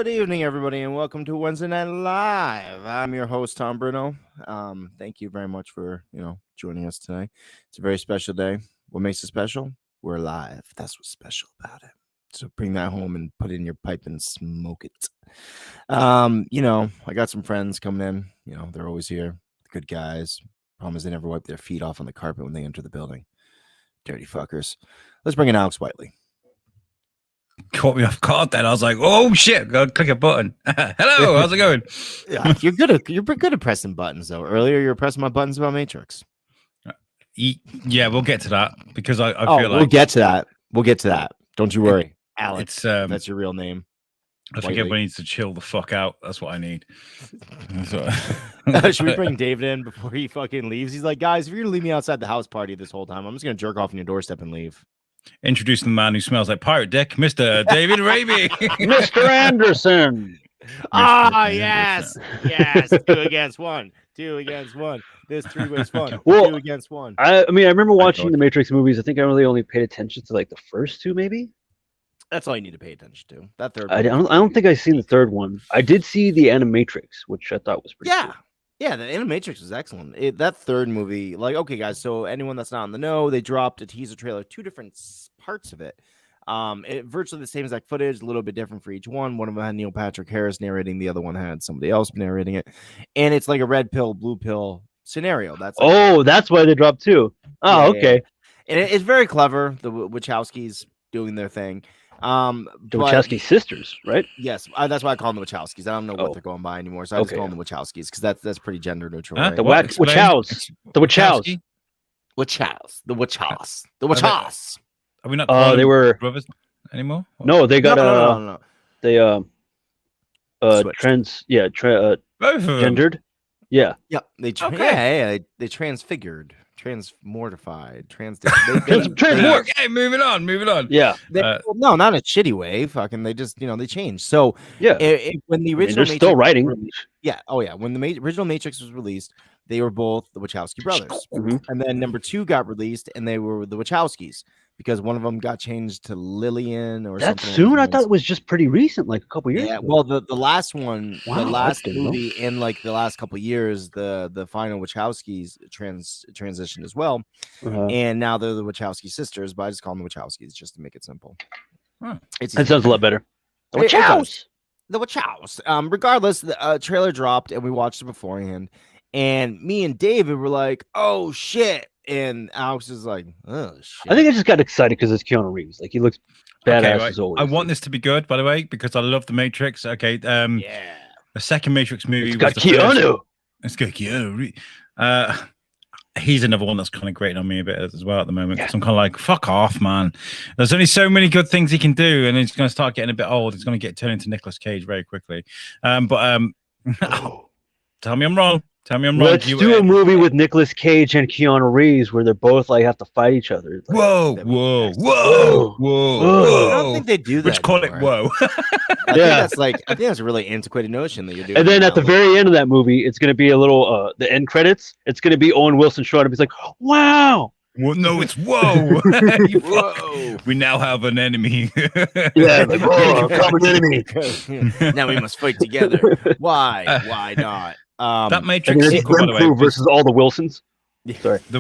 Good evening, everybody, and welcome to Wednesday Night Live. I'm your host, Tom Bruno. Thank you very much for joining us today. It's a very special day. What makes it special? We're live. That's what's special about it. So bring that home and put it in your pipe and smoke it. I got some friends coming in. They're always here. Good guys. Problem is they never wipe their feet off on the carpet when they enter the building. Dirty fuckers. Let's bring in Alex Whiteley. Caught me off guard then. I was like, oh shit, gotta click a button. Hello, how's it going? Yeah, you're good at pressing buttons though. Earlier you were pressing my buttons about Matrix. Yeah, we'll get to that because I feel like we'll get to that. Don't you worry. Alex. That's your real name. I think everybody needs to chill the fuck out. That's what I need. Should we bring David in before he fucking leaves? He's like, guys, if you're gonna leave me outside the house party this whole time, I'm just gonna jerk off on your doorstep and leave. Introducing the man who smells like pirate dick, Mr. David Raby. Mr. Anderson. Yes. 2 against 1. 2 against 1. This 3-way's fun. Well, 2 against 1. I remember watching the Matrix movies. I think I really only paid attention to like the first two, maybe. That's all you need to pay attention to. That third. I don't think I've seen the third one. I did see the Animatrix, which I thought was pretty. Cool. Yeah, the Animatrix was excellent. That third movie, okay, guys, so anyone that's not in the know, they dropped a teaser trailer, 2 different parts of it. Virtually the same exact footage, a little bit different for each one. One of them had Neil Patrick Harris narrating, the other one had somebody else narrating it. And it's like a red pill, blue pill scenario. That's why they dropped 2. Oh, yeah, okay. Yeah. And it's very clever. The Wachowskis doing their thing. The Wachowski sisters, right? Yes, that's why I call them the Wachowskis. I don't know what they're going by anymore, so I just call them the Wachowskis because that's pretty gender neutral. Right? The Wachows. The Wachows. The Wachows. Are we not? They were brothers anymore. No, they got no. They gendered. Yeah. Yep. They transfigured. Transmortified, transmort. Okay, moving on. Yeah, no, not in a shitty way. Fucking, they just they changed. So yeah, when the original, they're still writing. When the original Matrix was released, they were both the Wachowski brothers, and then number 2 got released, and they were the Wachowskis because one of them got changed to Lillian or something. That soon? I thought it was just pretty recent, like a couple years. Yeah, ago. well, the last one, the last movie in like the last couple years, the final Wachowskis transitioned as well, and now they're the Wachowski sisters. But I just call them the Wachowskis just to make it simple. That sounds a lot better. The Wachows. The Wachows. Regardless, the trailer dropped and we watched it beforehand, and me and David were like, "Oh shit." And Alex is like, "Oh shit!" I think I just got excited because it's Keanu Reeves. Like he looks badass as always. I want this to be good, by the way, because I love the Matrix. Okay, the second Matrix movie. It's got Keanu. It's got Keanu. He's another one that's kind of grating on me a bit as well at the moment. Because I'm kind of like, fuck off, man. There's only so many good things he can do, and he's going to start getting a bit old. He's going to get turned into Nicolas Cage very quickly. Tell me I'm wrong. Let's do a movie with Nicolas Cage and Keanu Reeves where they're both like have to fight each other. Like, whoa. I don't think they do that. Which call it whoa. I think that's a really antiquated notion that you're doing. And then at the very end of that movie, it's going to be a little the end credits. It's going to be Owen Wilson showing up. He's like, wow. Well, no, it's whoa. Whoa. We now have an enemy. Like, whoa, common enemy. Now we must fight together. Why? Why not? That Matrix sequel, by the way, versus all the Wilsons. Sorry, the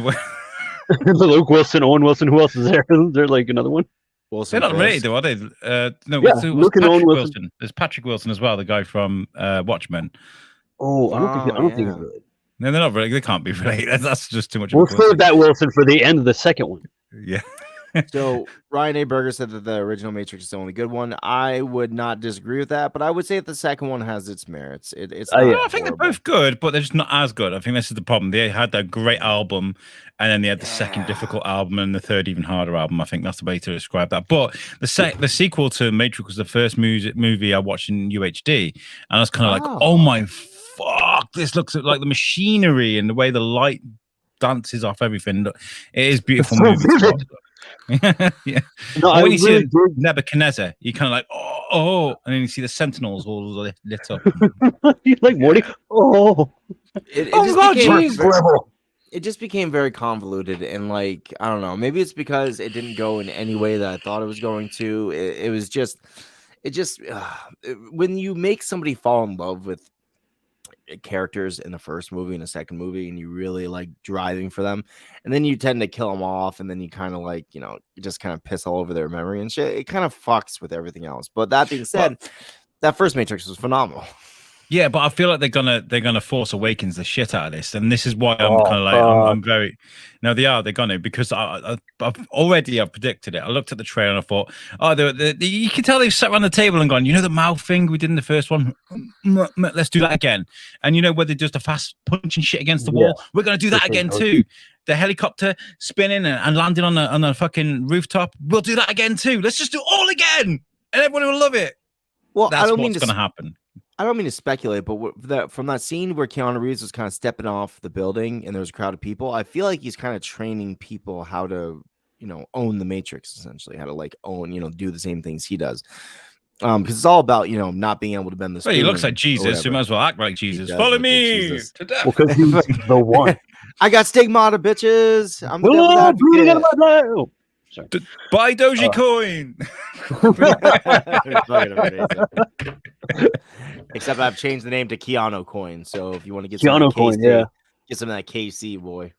Luke Wilson, Owen Wilson. Who else is there? Is there like another one? Wilson, they're not related, though, are they? No, Luke and Owen Wilson. There's Patrick Wilson as well, the guy from Watchmen. Oh, I don't think it's related. No, they're not related. They can't be related. That's just too much. We'll save that Wilson for the end of the second one. Yeah. So Ryan A. Berger said that the original Matrix is the only good one. I would not disagree with that, but I would say that the second one has its merits. I think they're both good, but they're just not as good. I think this is the problem. They had that great album, and then they had the second difficult album, and the third even harder album. I think that's the way to describe that. But the sequel to Matrix was the first movie I watched in UHD, and I was kind of like, oh my fuck, this looks like the machinery and the way the light dances off everything. It is beautiful movie. Yeah. No, when you see Nebuchadnezzar, you kind of like, oh, and then you see the Sentinels all lit up. You like Morty? Oh, it just became very convoluted, and like, I don't know, maybe it's because it didn't go in any way that I thought it was going to. It was just, it just when you make somebody fall in love with characters in the first movie and the second movie, and you really like driving for them, and then you tend to kill them off, and then you kind of like, you just kind of piss all over their memory and shit. It kind of fucks with everything else. But that being said, that first Matrix was phenomenal. Yeah, but I feel like they're gonna Force Awakens the shit out of this, and this is why I'm kind of like I'm very. No, they're gonna, because I've predicted it. I looked at the trailer and I thought, you can tell they've sat around the table and gone, the mouth thing we did in the first one, let's do that again. And where they just a fast punching shit against the wall, we're gonna do that again too. The helicopter spinning and landing on a fucking rooftop, we'll do that again too. Let's just do it all again, and everyone will love it. Well, that's what's gonna happen. I don't mean to speculate, but from that scene where Keanu Reeves was kind of stepping off the building and there was a crowd of people, I feel like he's kind of training people how to, own the Matrix, essentially, how to like own, do the same things he does. Because it's all about, not being able to bend the spoon. Well, he looks like Jesus. You might as well act like Jesus. Follow me to death. Well, because he's the one. I got stigmata, bitches. I'm the devil's advocate. Sorry. Buy Dogecoin. Except I've changed the name to Keanu Coin. So if you want to get Keanu Coin, get some of that KC, boy.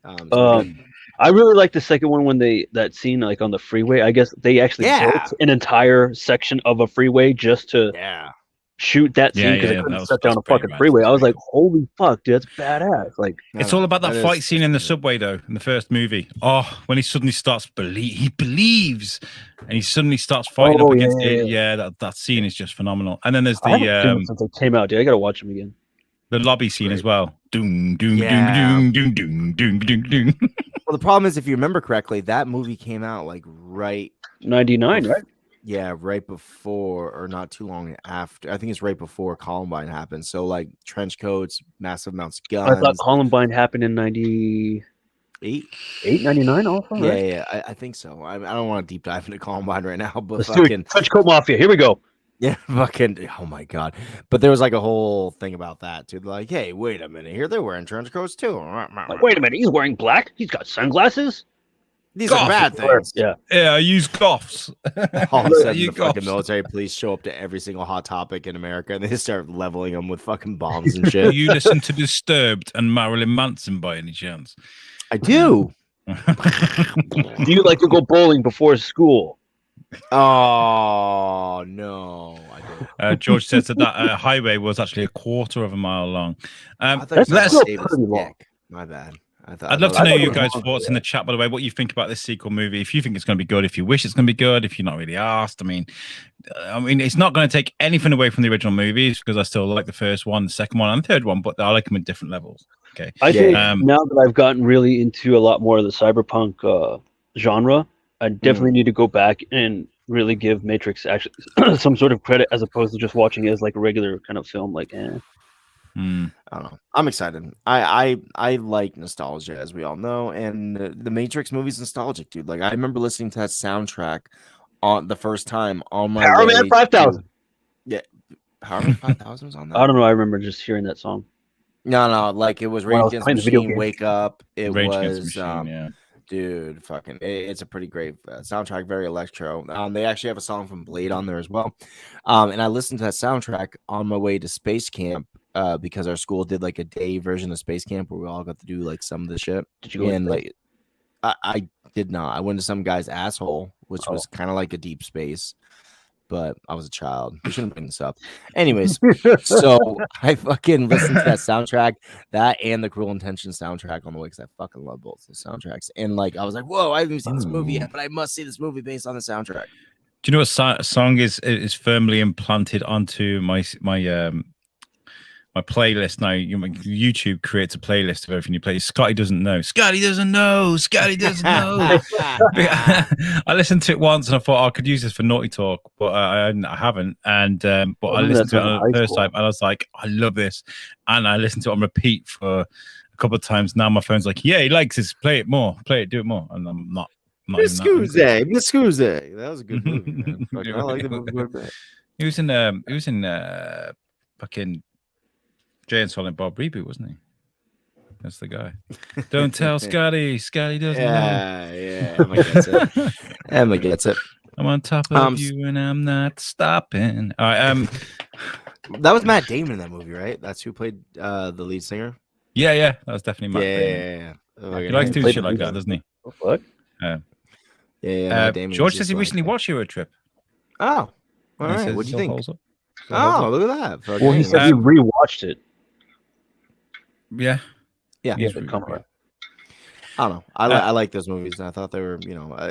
I really like the second one when that scene like on the freeway. I guess they actually built an entire section of a freeway just to shoot that scene because they couldn't shut down a fucking freeway. I was like, holy fuck, dude, that's badass. Like, it's all about that fight scene in the subway though, in the first movie. Oh, when he suddenly starts he believes, and he suddenly starts fighting up against it. Yeah, that scene is just phenomenal. And then there's the since it came out, dude, I gotta watch them again. The lobby scene as well. Doom, doom, doom, doom, doom, doom, doom, doom. Well, the problem is, if you remember correctly, that movie came out like right 99, right? Yeah, right before or not too long after. I think it's right before Columbine happened. So like trench coats, massive amounts of guns. I thought Columbine happened in 98, 99 also. Yeah, right? yeah, I think so. I don't want to deep dive into Columbine right now, but Let's do it. Trench coat mafia. Here we go. Yeah, fucking. Oh my god! But there was like a whole thing about that too. Like, hey, wait a minute, here they're wearing trench coats too. Like, wait a minute, he's wearing black. He's got sunglasses. These are bad things. Yeah, I use goths. All of a sudden, the fucking military police show up to every single hot topic in America, and they start leveling them with fucking bombs and shit. You listen to Disturbed and Marilyn Manson by any chance? I do. Do you like to go bowling before school? Oh no! I don't. George says that highway was actually a quarter of a mile long. That's pretty long. My bad. I'd love to know you guys' thoughts in the chat, by the way, what you think about this sequel movie. If you think it's going to be good, if you wish it's going to be good, if you're not really asked. I mean, it's not going to take anything away from the original movies because I still like the first one, the second one, and the third one, but I like them in different levels. Okay. I think now that I've gotten really into a lot more of the cyberpunk genre, I definitely need to go back and really give Matrix actually some sort of credit as opposed to just watching it as like a regular kind of film. Like, I don't know. I'm excited. I like nostalgia, as we all know, and the Matrix movie's nostalgic, dude. Like, I remember listening to that soundtrack on the first time on my Power Man 5000. Yeah, Power Man 5000 was on that. I don't know. I remember just hearing that song. No, like it was Rage Against the Machine, Wake Up. It Rage was Machine, dude, fucking, it's a pretty great soundtrack, very electro. They actually have a song from Blade on there as well. And I listened to that soundtrack on my way to space camp because our school did like a day version of space camp where we all got to do like some of the shit. Did you go? And like, I did not. I went to some guy's asshole, which was kind of like a deep space. But I was a child. We shouldn't bring this up. Anyways, so I fucking listened to that soundtrack, that and the Cruel Intentions soundtrack on the way because I fucking love both the soundtracks. And like, I was like, whoa, I haven't even seen this movie yet, but I must see this movie based on the soundtrack. Do you know what song is firmly implanted onto my playlist now? YouTube creates a playlist of everything you play. Scotty doesn't know. Scotty doesn't know. Scotty doesn't know. I listened to it once and I thought I could use this for naughty talk, but I haven't. And but I listened to it on the first time and I was like, I love this. And I listened to it on repeat for a couple of times. Now my phone's like, yeah, he likes this. Play it more. Play it. Do it more. And I'm not. Miss Scuse. That was a good movie, man. I like the movie quite a bit. He was in fucking Jay and Silent Bob reboot, wasn't he? That's the guy. Don't tell Scotty. Scotty doesn't know. Yeah. Emma gets it. I'm on top of you and I'm not stopping. All right. That was Matt Damon in that movie, right? That's who played the lead singer. Yeah. That was definitely Matt Damon. Yeah. Oh, he likes doing shit like that, doesn't he? What? Yeah. Matt Damon George says he recently watched Euro Trip. Oh, all right. What do you think? Oh, look at that. Well, he said he rewatched it. Yeah. I don't know. I like those movies. I thought they were,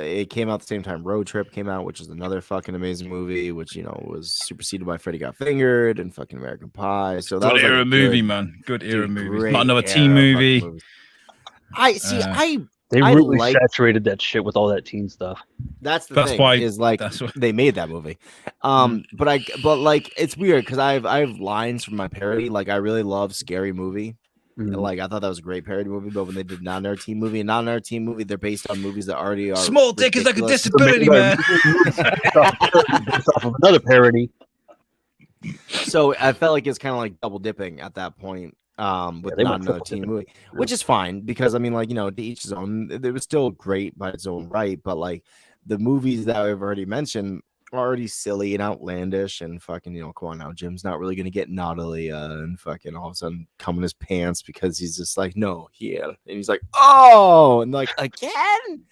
it came out the same time Road Trip came out, which is another fucking amazing movie, which, was superseded by Freddy Got Fingered and fucking American Pie. So that good was era like movie, man. Good era movie. Not another teen movie. They really saturated that shit with all that teen stuff. That's thing. Why is like they made that movie. But like it's weird because I have lines from my parody. Like I really love Scary Movie. Like I thought that was a great parody movie, but when they did not in our teen movie, they're based on movies that already are small dick is like a disability, man. Based off of another parody. So I felt like it's kind of like double dipping at that point. With not another teen movie, which is fine because I mean, like to each his own. It was still great by its own right, but like the movies that I've already mentioned are already silly and outlandish and fucking come on now, Jim's not really gonna get naughty and fucking all of a sudden come in his pants because he's just like no here and he's like oh and like again.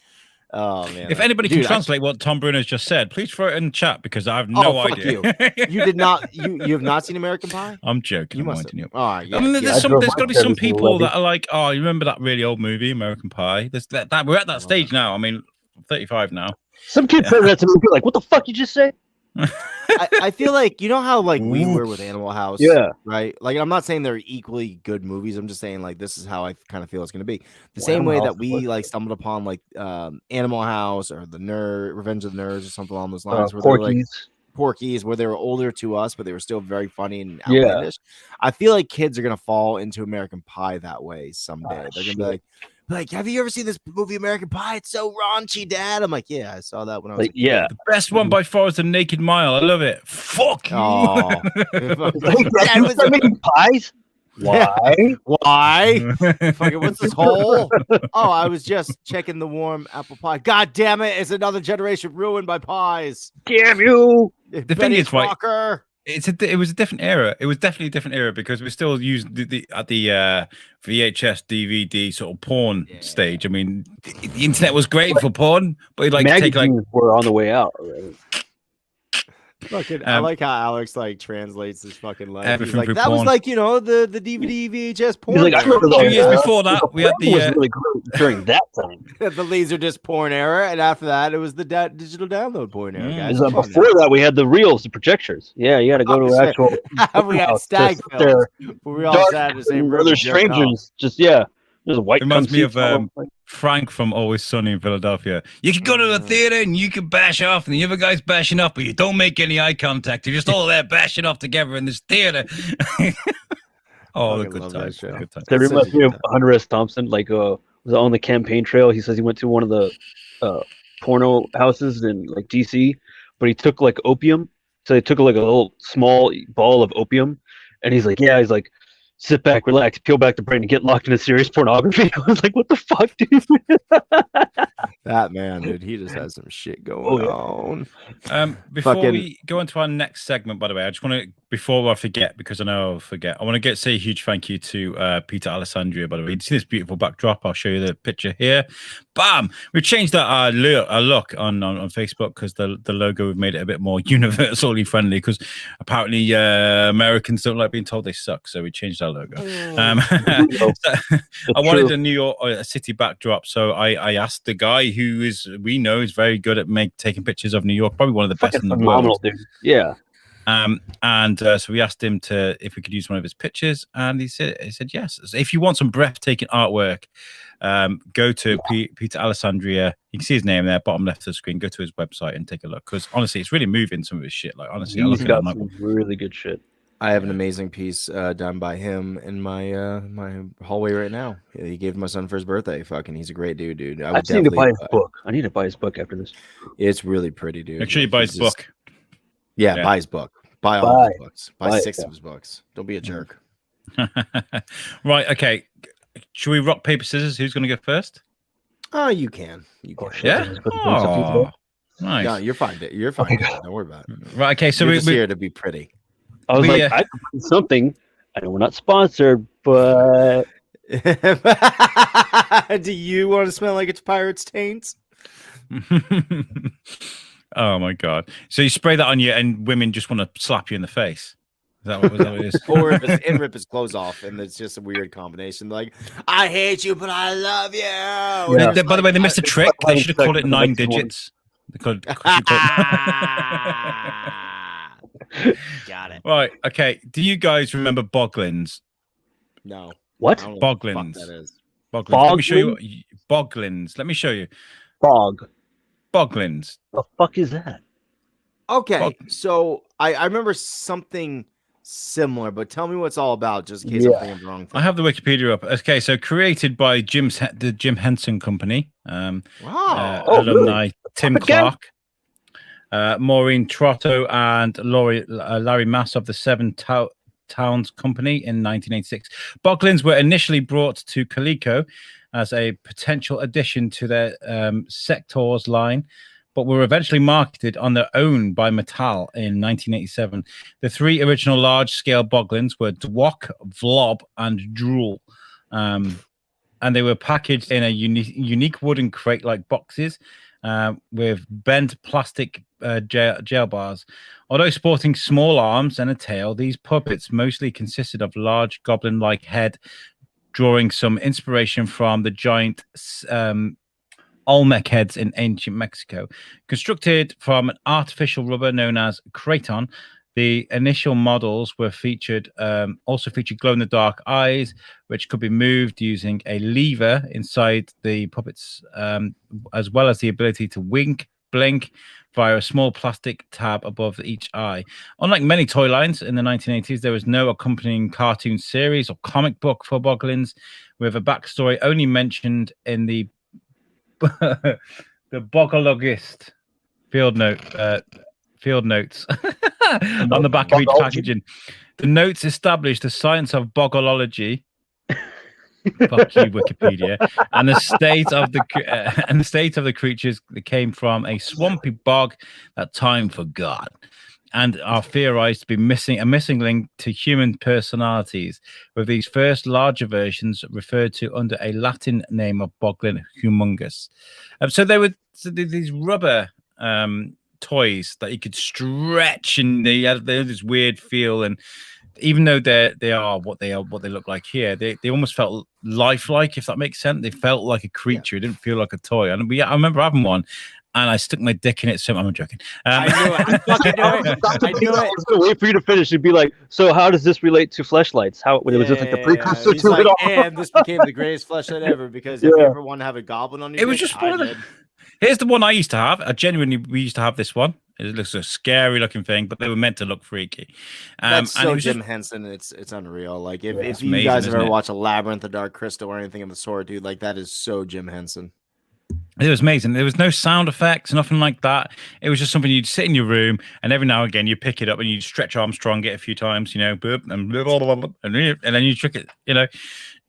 Oh man! If anybody can translate what Tom Bruno's just said, please throw it in chat because I have no idea. You did not. You have not seen American Pie? I'm joking. You must have. Oh, yeah, I mean, there's got to be some people that are like, oh, you remember that really old movie, American Pie? There's that we're at that stage now. I mean, I'm 35 now. Some kid said that to me, like, "What the fuck you just say?" I feel like how like we were with Animal House, right? Like I'm not saying they're equally good movies. I'm just saying like this is how I kind of feel it's going to be. The same way that we like stumbled upon like Animal House or Revenge of the Nerds or something along those lines. Porky's, where they were older to us, but they were still very funny and outlandish. I feel like kids are going to fall into American Pie that way someday. They're going to be like, have you ever seen this movie American Pie? It's so raunchy, Dad. I'm like, yeah, I saw that when I was the best one by far is The Naked Mile. I love it. Fuck you. Oh. Dad was making pies. Why? Fucking what's this hole? Oh, I was just checking the warm apple pie. God damn it! It's another generation ruined by pies. Damn you! The thing is, right? It was a different era. It was definitely a different era because we still used the VHS, DVD sort of porn stage. I mean, the internet was great for porn, but like magazines were on the way out already. Fucking, I like how Alex like translates his fucking life. Everything He's like, that was like the DVD VHS porn. He's like, I remember 2 years before that we had the really great during that time. The Laserdisc porn era, and after that it was the digital download porn era. Guys. Before that we had the reels, the projectors. Yeah, you had to go to actual. We had stag films. We all sat in the same room. Other strangers, just there's a white. Reminds me of Frank from Always Sunny in Philadelphia. You can go to the theater and you can bash off, and the other guy's bashing off, but you don't make any eye contact. You're just all there bashing off together in this theater. The good times. That reminds me of Hunter S. Thompson. Like, was on the campaign trail. He says he went to one of the porno houses in like DC, but he took like opium. So he took like a little small ball of opium, and he's like, sit back, relax, peel back the brain, and get locked into serious pornography. I was like, what the fuck, dude? That man, dude, he just has some shit going on. Before we go into our next segment, by the way, I just want to, before I forget, because I know I'll forget, I want to say a huge thank you to Peter Alessandria, by the way. You see this beautiful backdrop? I'll show you the picture here. Bam! We changed our look on Facebook because the logo, we've made it a bit more universally friendly because apparently Americans don't like being told they suck, so we changed our logo. I wanted a New York city backdrop, so I asked the guy who we know is very good at taking pictures of New York, probably one of the best in the world. Dude. Yeah. So we asked him if we could use one of his pictures, and he said yes. So if you want some breathtaking artwork, go to Peter Alessandria. You can see his name there, bottom left of the screen. Go to his website and take a look, because honestly, it's really moving, some of his shit. Like honestly, he's got some really good shit. I have an amazing piece done by him in my my hallway right now. He gave my son for his birthday. Fucking, he's a great dude. I need to buy his book. I need to buy his book after this. It's really pretty, dude. Make sure you buy his book. Yeah, buy his book. Buy all his books. Buy 6 of his books. Don't be a jerk. Right. Okay. Should we rock, paper, scissors? Who's going to go first? Oh, you can. You can. Yeah. Nice. No, you're fine. You're fine. Don't worry about it. Right. Okay. So we're just here to be pretty. I was I could find something. I know we're not sponsored, but do you want to smell like it's pirate's taint? Oh my god! So you spray that on you, and women just want to slap you in the face. Is that what it is? Or if it's and rip his clothes off, and it's just a weird combination. Like, I hate you, but I love you. Yeah. By the way, they missed a trick. They should have called it 9 digits. They could. Got it. Right. Okay. Do you guys remember Boglins? No. What? Boglins. That is. Boglins. Let me show you. Boglins. Let me show you. Boglins. The fuck is that? Okay, so I remember something similar, but tell me what it's all about, just in case I'm thinking the wrong thing. I have the Wikipedia up. Okay, so created by the Jim Henson Company. Alumni Tim Clark, Maureen Trotto, and Larry Mass of the Seven Towns Company in 1986. Boglins were initially brought to Coleco as a potential addition to their Sectors line, but were eventually marketed on their own by Mattel in 1987. The 3 original large-scale Boglins were Dwok, Vlob, and Drool. And they were packaged in a unique wooden crate-like boxes with bent plastic gel bars. Although sporting small arms and a tail, these puppets mostly consisted of large goblin-like head, drawing some inspiration from the giant Olmec heads in ancient Mexico. Constructed from an artificial rubber known as Kraton, the initial models were also featured glow-in-the-dark eyes, which could be moved using a lever inside the puppets, as well as the ability to blink via a small plastic tab above each eye. Unlike many toy lines in the 1980s, there was no accompanying cartoon series or comic book for Boglins, with a backstory only mentioned in the the Bogologist field notes on the back of each packaging. The notes established the science of bogolology. Fuck you, Wikipedia. And the state of the creatures that came from a swampy bog that time forgot, and are theorized to be a missing link to human personalities, with these first larger versions referred to under a Latin name of Boglin Humongous. So they were these rubber toys that you could stretch, and they had this weird feel. And even though they are what they look like here, they almost felt lifelike, if that makes sense. They felt like a creature. It didn't feel like a toy. And I remember having one, and I stuck my dick in it. So I'm joking. I knew it. I fucking knew it. I knew it. I was gonna wait for you to finish and be like, so how does this relate to fleshlights? How was this like the precursor to it all? And this became the greatest fleshlight ever, because if you ever want to have a goblin on your it was just one of the. Here's the one I used to have. We used to have this one. It looks a scary looking thing, but they were meant to look freaky. That's so Jim Henson. It's unreal. Like if you guys have ever watched a Labyrinth, a Dark Crystal, or anything of the sort, dude, like that is so Jim Henson. It was amazing. There was no sound effects, nothing like that. It was just something you'd sit in your room, and every now and again you pick it up and you stretch Armstrong it a few times, and then you trick it.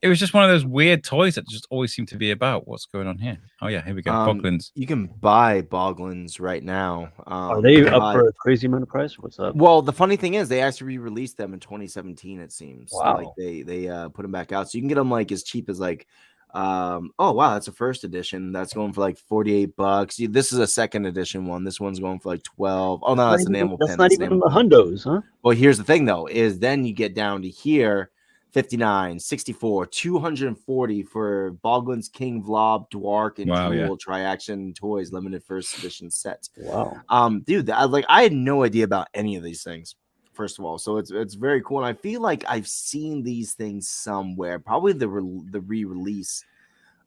It was just one of those weird toys that just always seemed to be about what's going on here. Oh yeah, here we go. Boglins. You can buy Boglins right now. Are they up for a crazy amount of price? What's up? Well, the funny thing is they actually re-released them in 2017. It seems. Wow. Like they put them back out, so you can get them like as cheap as like. Oh wow, that's a first edition. That's going for like $48. This is a second edition one. This one's going for like 12. Oh no, that's enamel pen. That's not even the hundos, huh? Well, here's the thing though, is then you get down to here, 59, 64, 240 for Boglin's King, Vlob, Dwark, and Drool Tri-Action Toys limited first edition set. Wow. Dude, I had no idea about any of these things. First of all, so it's very cool, and I feel like I've seen these things somewhere, probably the re-release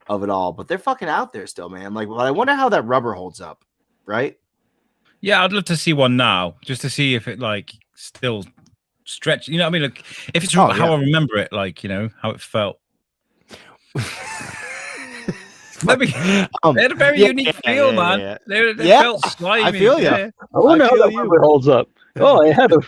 of it all, but they're fucking out there still, man. Like, well, I wonder how that rubber holds up, right? Yeah, I'd love to see one now, just to see if it like still stretch. You know what I mean? Like, if it's how I remember it, like how it felt. Maybe they had a very unique feel, man. Yeah. They felt slimy. I feel you. I wonder how that rubber holds up. Oh, I had a.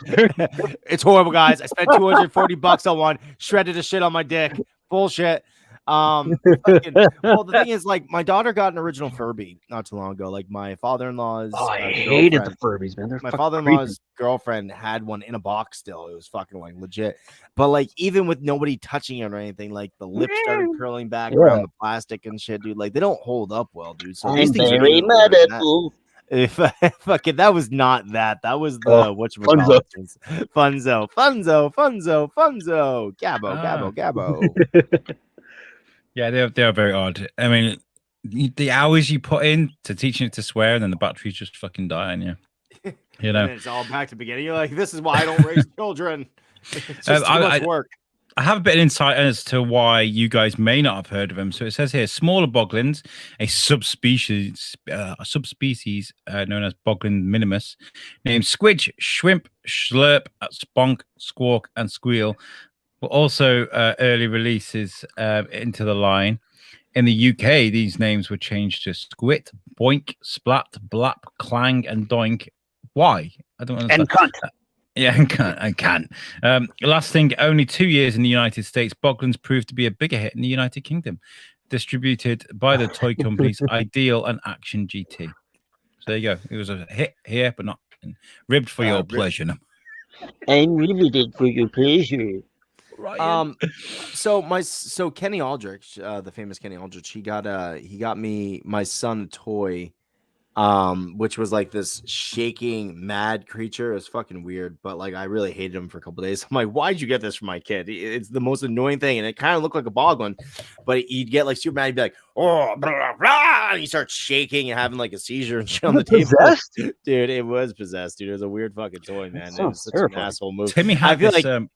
It's horrible, guys. I spent $240 on one, shredded a shit on my dick. Bullshit. Well, the thing is, like, my daughter got an original Furby not too long ago. Like, my father-in-law's I hated the Furbies, man. They're my father-in-law's girlfriend had one in a box still. It was fucking like legit. But like, even with nobody touching it or anything, like the lips started curling back around the plastic and shit, dude. Like, they don't hold up well, dude. So these things very mad at you. If fucking that was not that. That was the whatchamacallit. Funzo, Gabbo. Yeah, they are very odd. I mean, the hours you put in to teaching it to swear, and then the batteries just fucking die on you. You know, and it's all back to the beginning. You're like, this is why I don't raise children. It's just too much work. I have a bit of insight as to why you guys may not have heard of him. So it says here, smaller boglins, a subspecies known as Boglin minimus, named Squidge, Shrimp, Slurp, Sponk, Squawk, and Squeal, but also early releases into the line. In the UK, these names were changed to Squit, Boink, Splat, Blap, Clang, and Doink. Why? I don't understand. And cunt. Yeah, and can't. Last thing, only 2 years in the United States, Boglins proved to be a bigger hit in the United Kingdom, distributed by the toy companies Ideal and Action GT. So there you go. It was a hit here, but not ribbed for your pleasure. I'm riveted for your pleasure. Right. So Kenny Aldrich, the famous Kenny Aldrich, he got me my son a toy. Which was like this shaking mad creature. It was fucking weird, but like I really hated him for a couple days. I'm like, why'd you get this for my kid? It's the most annoying thing, and it kind of looked like a boglin, but he'd get like super mad. He'd be like, oh, blah, blah, blah, and he starts shaking and having like a seizure and shit on the table. Dude, it was possessed, dude. It was a weird fucking toy, man. It was such an asshole move. Timmy had this. So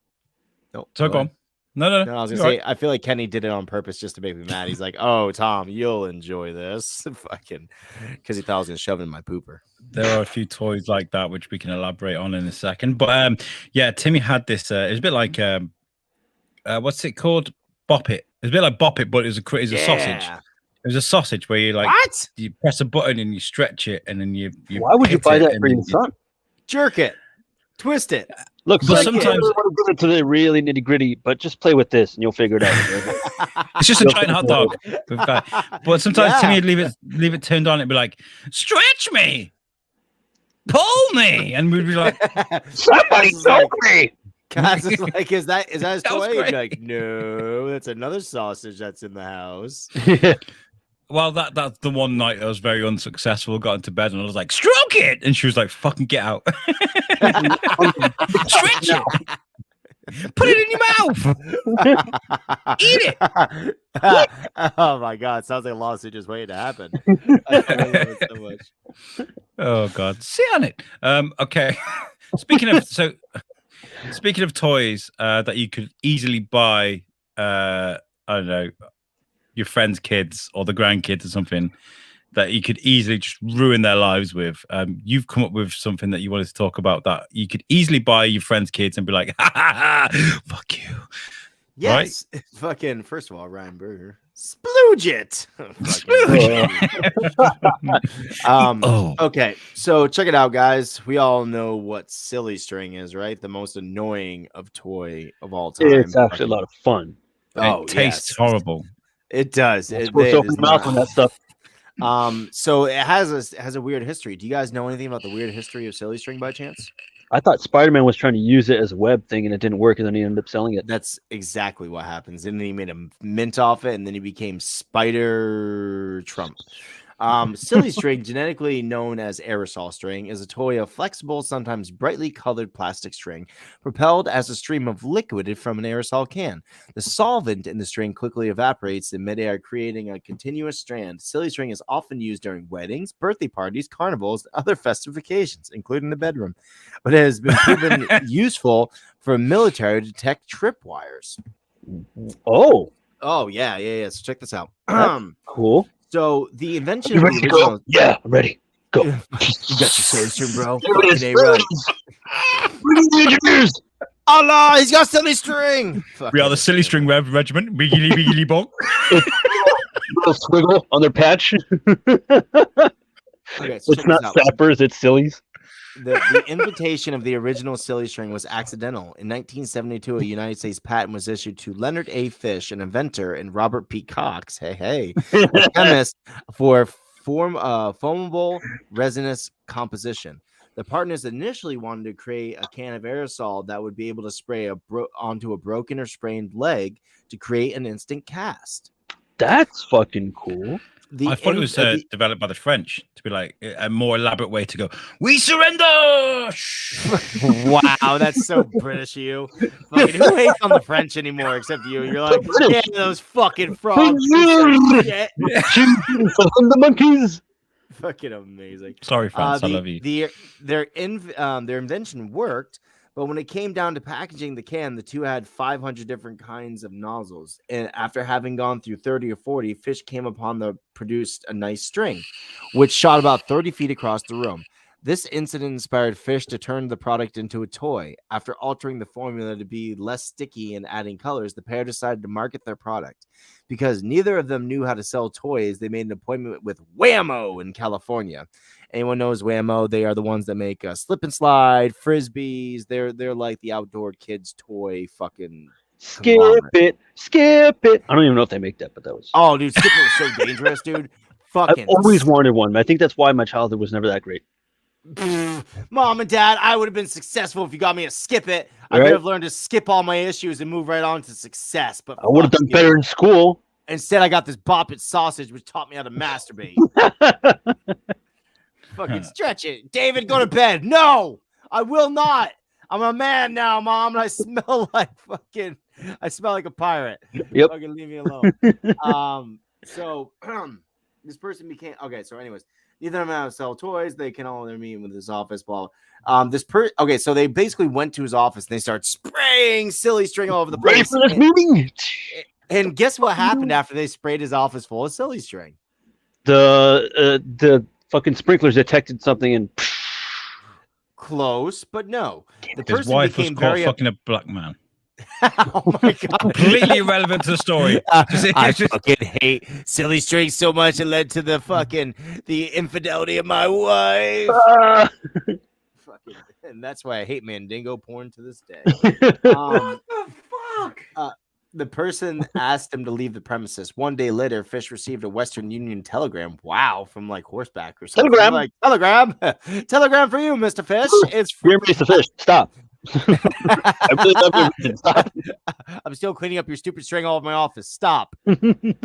go on. No, I was gonna say, I feel like Kenny did it on purpose just to make me mad. He's like, "Oh, Tom, you'll enjoy this," fucking, because he thought I was gonna shove it in my pooper. There are a few toys like that which we can elaborate on in a second. But yeah, Timmy had this. It was a bit like what's it called? Bop It. It's a bit like Bop It, but it's a sausage. It was a sausage where you you press a button and you stretch it, and then you why would you buy that for your son? Jerk it, twist it. Look, but sometimes I want to get into the really nitty gritty, but just play with this and you'll figure it out. It's just a giant hot dog. But sometimes Timmy would leave it turned on. It'd be like, stretch me, pull me, and we'd be like, somebody choke me. Cass is like, is that his toy? He'd be like, no, that's another sausage that's in the house. Well, that's the one night I was very unsuccessful. Got into bed and I was like, stroke it, and she was like, fucking get out. Stretch it. Put it in your mouth. Eat it. Oh my god, sounds like a lawsuit just waiting to happen. I love it so much. Oh god, sit on it. Okay. Speaking of toys that you could easily buy, I don't know, your friends' kids or the grandkids or something that you could easily just ruin their lives with. You've come up with something that you wanted to talk about that you could easily buy your friends' kids and be like, ha ha ha, fuck you. Yes. Right? Fucking, first of all, Ryan Berger. Splooge it. Okay, so check it out, guys. We all know what silly string is, right? The most annoying of toy of all time. It's actually a lot of fun. It tastes horrible. It does. Open mouth on that stuff. So it has a weird history. Do you guys know anything about the weird history of silly string by chance? I thought Spider-Man was trying to use it as a web thing and it didn't work, and then he ended up selling it. That's exactly what happens. And then he made a mint off it, and then he became Spider Trump. Silly string, genetically known as aerosol string, is a toy of flexible, sometimes brightly colored plastic string, propelled as a stream of liquid from an aerosol can. The solvent in the string quickly evaporates in midair, creating a continuous strand. Silly string is often used during weddings, birthday parties, carnivals, and other festive occasions, including the bedroom. But it has been proven useful for military to detect tripwires. Oh, yeah. So check this out. Cool. So the invention of the original... Yeah, I'm ready. Go. You got your silly string, bro. Allah, he's got silly string. We are the silly string regiment. Wiggly, wiggly, bonk. Little squiggle on their patch. Okay, so it's not sappers, it's sillies. The invitation of the original silly string was accidental. In 1972, a United States patent was issued to Leonard A. Fish, an inventor, and Robert P. Cox, a chemist, for foamable resinous composition. The partners initially wanted to create a can of aerosol that would be able to spray onto a broken or sprained leg to create an instant cast. That's fucking cool. I thought it was developed by the French to be like a more elaborate way to go. We surrender. Wow, that's so British of you. Fucking, who hates on the French anymore except you? You're like, yeah, those fucking frogs. The monkeys. Fucking amazing. Sorry, France, I love you. Their invention worked, but when it came down to packaging the can, the two had 500 different kinds of nozzles. And after having gone through 30 or 40, Fish came upon produced a nice string, which shot about 30 feet across the room. This incident inspired Fish to turn the product into a toy. After altering the formula to be less sticky and adding colors, the pair decided to market their product. Because neither of them knew how to sell toys, they made an appointment with Whammo in California. Anyone knows Whammo? They are the ones that make slip and slide, frisbees. They're like the outdoor kids' toy fucking skip it. I don't even know if they make that, but that was. Oh, dude, skip it was so dangerous, dude. Fucking. I've always wanted one. I think that's why my childhood was never that great. Mom and Dad, I would have been successful if you got me to skip it. I would have learned to skip all my issues and move right on to success. But I would have done better in school. Instead, I got this Bop It sausage, which taught me how to masturbate. Fucking stretch it. David, go to bed. No, I will not. I'm a man now, Mom, and I smell like a pirate. Yep. Fucking leave me alone. So this person became so anyways, neither of them have to sell toys. They can all meet with his office. Blah. So they basically went to his office and they started spraying silly string all over the place. Ready for this meeting? And guess what happened after they sprayed his office full of silly string? The fucking sprinklers detected something and close, but no. His wife was caught fucking a black man. Oh my god! Completely irrelevant to the story. I fucking hate silly string so much it led to the infidelity of my wife. Fucking, and that's why I hate Mandingo porn to this day. What the fuck? The person asked him to leave the premises. One day later, Fish received a Western Union telegram. Wow, from like horseback or something. Telegram, like telegram for you, Mr. Fish. It's you're Mr. Fish. Stop. I really love your Stop. I'm still cleaning up your stupid string all over my office. Stop. Okay.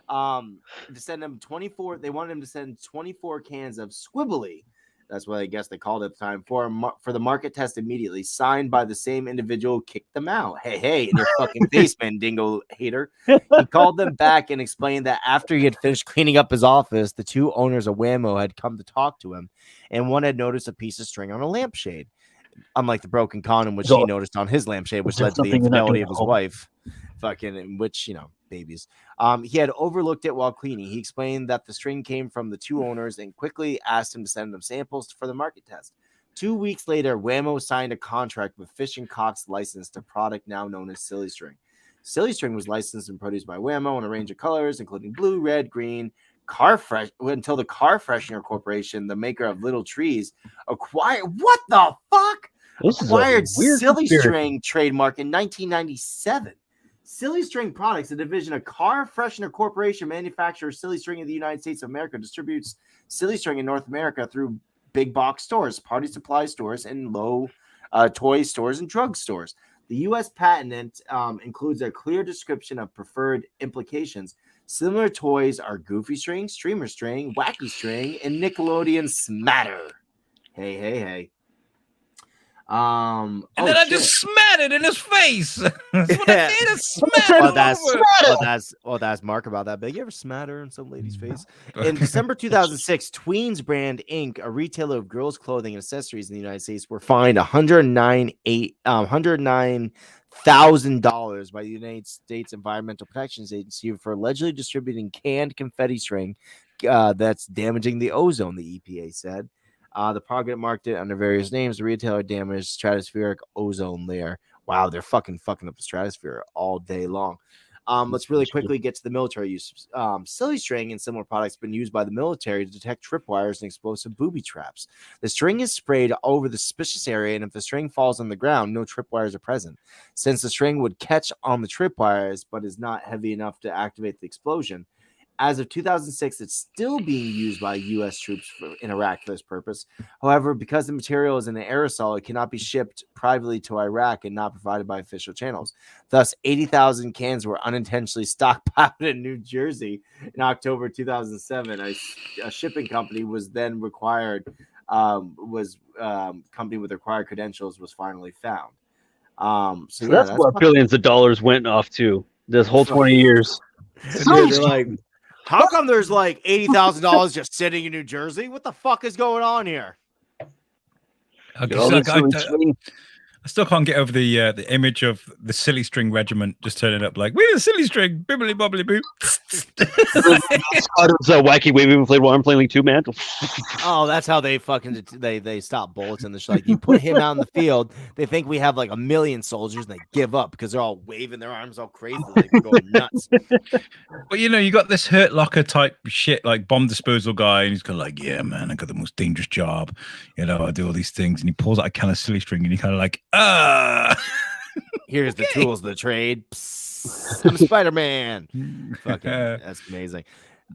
To send him 24. They wanted him to send 24 cans of Squibbly. That's what I guess they called it at the time for the market test immediately. Signed by the same individual who kicked them out. Hey, in your fucking face, Mandingo hater. He called them back and explained that after he had finished cleaning up his office, the two owners of Whammo had come to talk to him, and one had noticed a piece of string on a lampshade. Unlike the broken condom, which he noticed on his lampshade, which led to the infidelity of his wife. Fucking, which, babies. He had overlooked it while cleaning. He explained that the string came from the two owners and quickly asked him to send them samples for the market test. 2 weeks later, Whammo signed a contract with Fish and Cox licensed a product now known as Silly String. Silly String was licensed and produced by Whammo in a range of colors, including blue, red, green, until the Car Freshener Corporation, the maker of Little Trees, acquired Silly String trademark in 1997. Silly String Products, a division of Car Freshener Corporation, manufactures Silly String in the United States of America, distributes Silly String in North America through big box stores, party supply stores, and low toy stores and drug stores. The U.S. patent includes a clear description of preferred implications. Similar toys are Goofy String, Streamer String, Wacky String, and Nickelodeon Smatter. Hey. And then I just smat it in his face. That's what I did. I smat it. That's Mark about that big. You ever smatter in some lady's face? In December 2006, Tweens Brand Inc., a retailer of girls' clothing and accessories in the United States, were fined $109,000 by the United States Environmental Protection Agency for allegedly distributing canned confetti string that's damaging the ozone, the EPA said. The product marked it under various names. The retailer damaged stratospheric ozone layer. Wow, they're fucking up the stratosphere all day long. Let's really quickly get to the military use. Silly string and similar products have been used by the military to detect tripwires and explosive booby traps. The string is sprayed over the suspicious area, and if the string falls on the ground, no tripwires are present. Since the string would catch on the tripwires but is not heavy enough to activate the explosion, as of 2006, it's still being used by U.S. troops in Iraq for this purpose. However, because the material is in an aerosol, it cannot be shipped privately to Iraq and not provided by official channels. Thus, 80,000 cans were unintentionally stockpiled in New Jersey in October 2007. A shipping company was then required, company with required credentials was finally found. So yeah, that's where billions of dollars went off to this whole 20 years. Dude, they're like, how come there's like $80,000 just sitting in New Jersey? What the fuck is going on here? I still can't get over the image of the silly string regiment just turning up like, we're the silly string, bibbly bobbly boo. Wacky waving inflatable arm playing League 2, man. Oh, that's how they fucking they stop bullets in the like you put him out in the field, they think we have like 1 million soldiers and they give up because they're all waving their arms all crazy, like they're going nuts. But you got this Hurt Locker type shit, like bomb disposal guy, and he's kind of like, yeah, man, I got the most dangerous job. I do all these things, and he pulls out a can of silly string, and he kind of like, here's the tools of the trade. Psst, I'm Spider-Man. Fucking, that's amazing.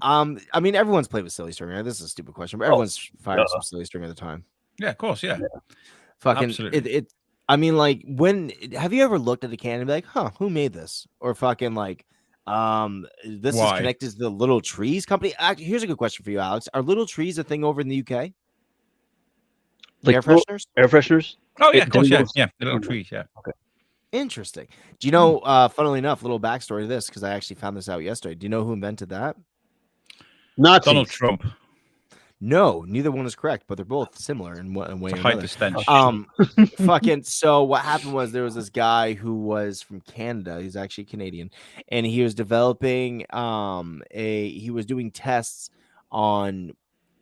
I mean, everyone's played with silly string. Right? This is a stupid question, but everyone's fired some silly string at the time. Yeah, of course, yeah. Fucking it. I mean, like, when have you ever looked at a can and be like, huh, who made this? Or fucking like, this is connected to the Little Trees company. Actually, here's a good question for you, Alex. Are Little Trees a thing over in the UK? Like air fresheners? Air fresheners? Oh yeah, of course, yeah. The Little Trees, yeah. Okay. Interesting. Do you know, funnily enough, little backstory to this, because I actually found this out yesterday. Do you know who invented that? Nazis. Donald Trump. No, neither one is correct, but they're both similar in one way. Fucking so what happened was there was this guy who was from Canada. He's actually Canadian, and he was developing he was doing tests on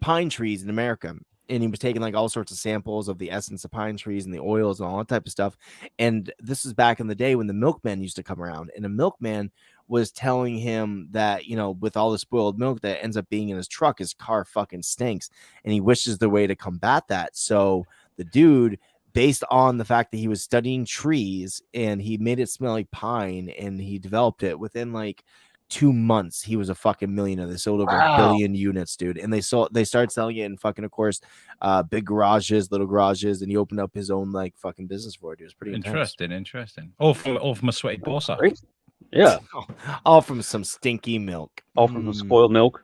pine trees in America. And he was taking like all sorts of samples of the essence of pine trees and the oils and all that type of stuff. And this is back in the day when the milkman used to come around, and a milkman was telling him that, with all the spoiled milk that ends up being in his truck, his car fucking stinks. And he wishes the way to combat that. So the dude, based on the fact that he was studying trees and he made it smell like pine and he developed it within like 2 months, he was a fucking millionaire. They sold over 1 billion units, dude. And they started selling it in fucking, of course, big garages, little garages, and he opened up his own like fucking business for it. It was pretty interesting. All from a sweaty ballsack. Yeah. All from some stinky milk. All from the spoiled milk.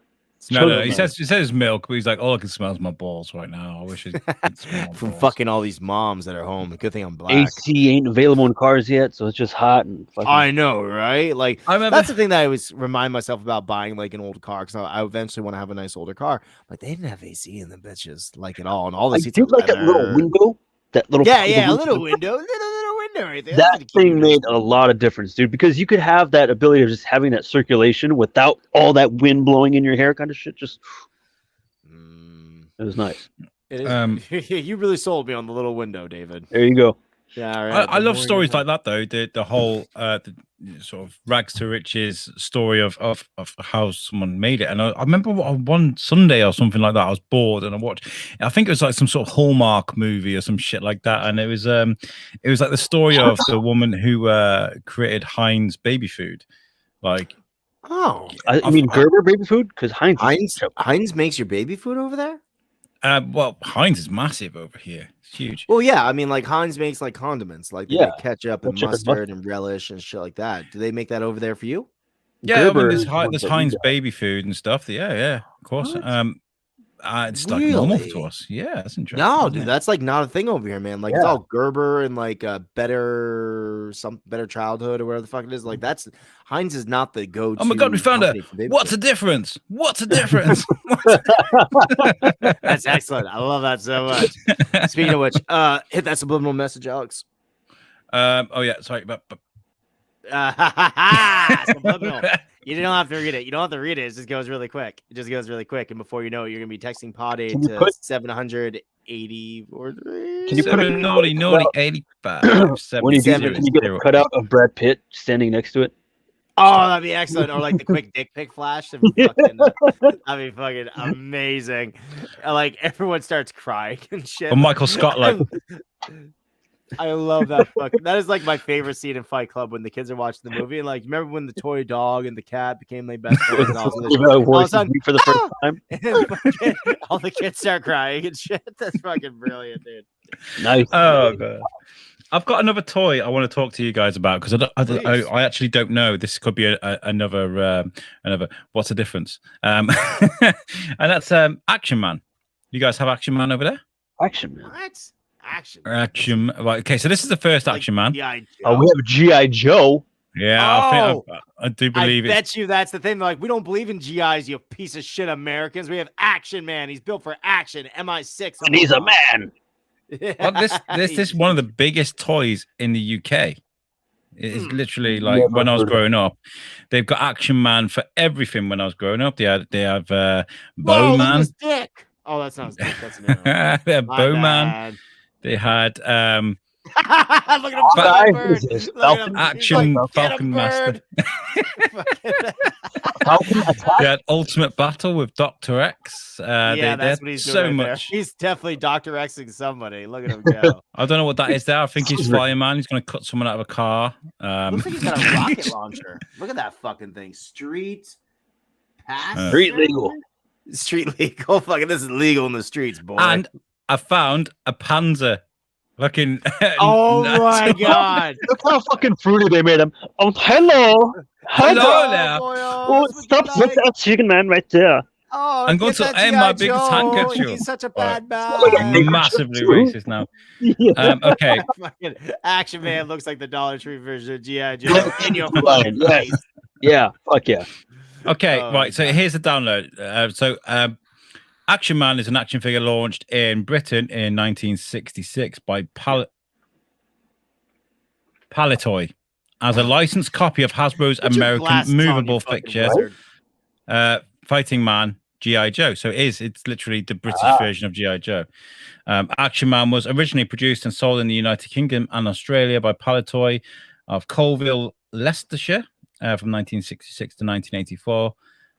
No. He says milk, but he's like, all I can smell is my balls right now. I wish it could smell from fucking all these moms that are home. Good thing I'm black. AC ain't available in cars yet, so it's just hot and fucking... I know, right? Like, that's the thing that I always remind myself about buying like an old car, because I eventually want to have a nice older car. But they didn't have AC in the bitches like at all, and all the seats. Like that little window. That little a little window, little window right there. That thing made a lot of difference, dude, because you could have that ability of just having that circulation without all that wind blowing in your hair, kind of shit. Just it was nice. It is. You really sold me on the little window, David. There you go. Yeah, all right. I love stories like that, though. The whole the sort of rags to riches story of how someone made it. And I remember one Sunday or something like that, I was bored and I think it was like some sort of Hallmark movie or some shit like that. And it was like the story of the woman who created Heinz baby food. Like, I mean Gerber baby food, because Heinz makes your baby food over there. Well, Heinz is massive over here. It's huge. Well, yeah, I mean, like Heinz makes like condiments, like they make ketchup and mustard and relish and shit like that. Do they make that over there for you? Yeah, I mean, there's Heinz baby food and stuff. Yeah, of course. What? It's like normal to us. Yeah, that's interesting. No, dude, that's like not a thing over here, man. Like it's all Gerber and like better childhood or whatever the fuck it is. Like that's Heinz is not the go-to. Oh my god, we found it. What's the difference? What's the difference? That's excellent. I love that so much. Speaking of which, hit that subliminal message, Alex. Oh yeah, sorry, but subliminal. You don't have to read it. You don't have to read it. It just goes really quick. And before you know it, you're gonna be texting Pod 8 to 780 or can you put a naughty 85? When you get a cutout of Brad Pitt standing next to it? Oh, that'd be excellent. Or like the quick dick pic flash. That'd be fucking amazing. Like everyone starts crying and shit. Or Michael Scott, like. I love that fucking. That is like my favorite scene in Fight Club when the kids are watching the movie. And like, remember when the toy dog and the cat became like best friends? And all of a sudden, for the first time, and all the kids start crying and shit. That's fucking brilliant, dude. Nice. Oh god. I've got another toy I want to talk to you guys about because I actually don't know. This could be another. What's the difference? And that's Action Man. You guys have Action Man over there? Action Man. What? Action. Right. Okay. So this is the first Action Man. Oh, we have G.I. Joe. Yeah, I do believe it. I bet you that's the thing. They're like, we don't believe in GIs, you piece of shit Americans. We have Action Man. He's built for action. MI6. And he's a man. Well, this is one of the biggest toys in the UK. It is literally like when I was growing up, they've got Action Man for everything. When I was growing up, they have Bowman. Dick. Oh, that's not his dick. That's an arrow. They have Bowman. They had look at him, Falcon. Action Falcon Master. They had Ultimate Battle with Dr. X. That's what he's doing. So much. He's definitely Dr. Xing somebody. Look at him go. I don't know what that is there. I think he's Fireman. He's going to cut someone out of a car. Looks like he's got a rocket launcher. Look at that fucking thing. Street legal. Street legal. Fucking this is legal in the streets, boy. And I found a Panzer. Fucking. Oh my god! Look how fucking fruity they made him. Oh, hello there. Oh, stop with that chicken man right there. Oh, I'm going to aim my big tank at you. He's such a bad man. I'm massively racist now. Okay. Fucking Action Man looks like the Dollar Tree version of G.I. Joe. In your fucking face. Yeah, fuck yeah. Okay, right. So here's the download. Action Man is an action figure launched in Britain in 1966 by Palitoy as a licensed copy of Hasbro's American movable fixture, Fighting Man G.I. Joe. So it's literally the British version of G.I. Joe. Action Man was originally produced and sold in the United Kingdom and Australia by Palitoy of Colville, Leicestershire from 1966 to 1984.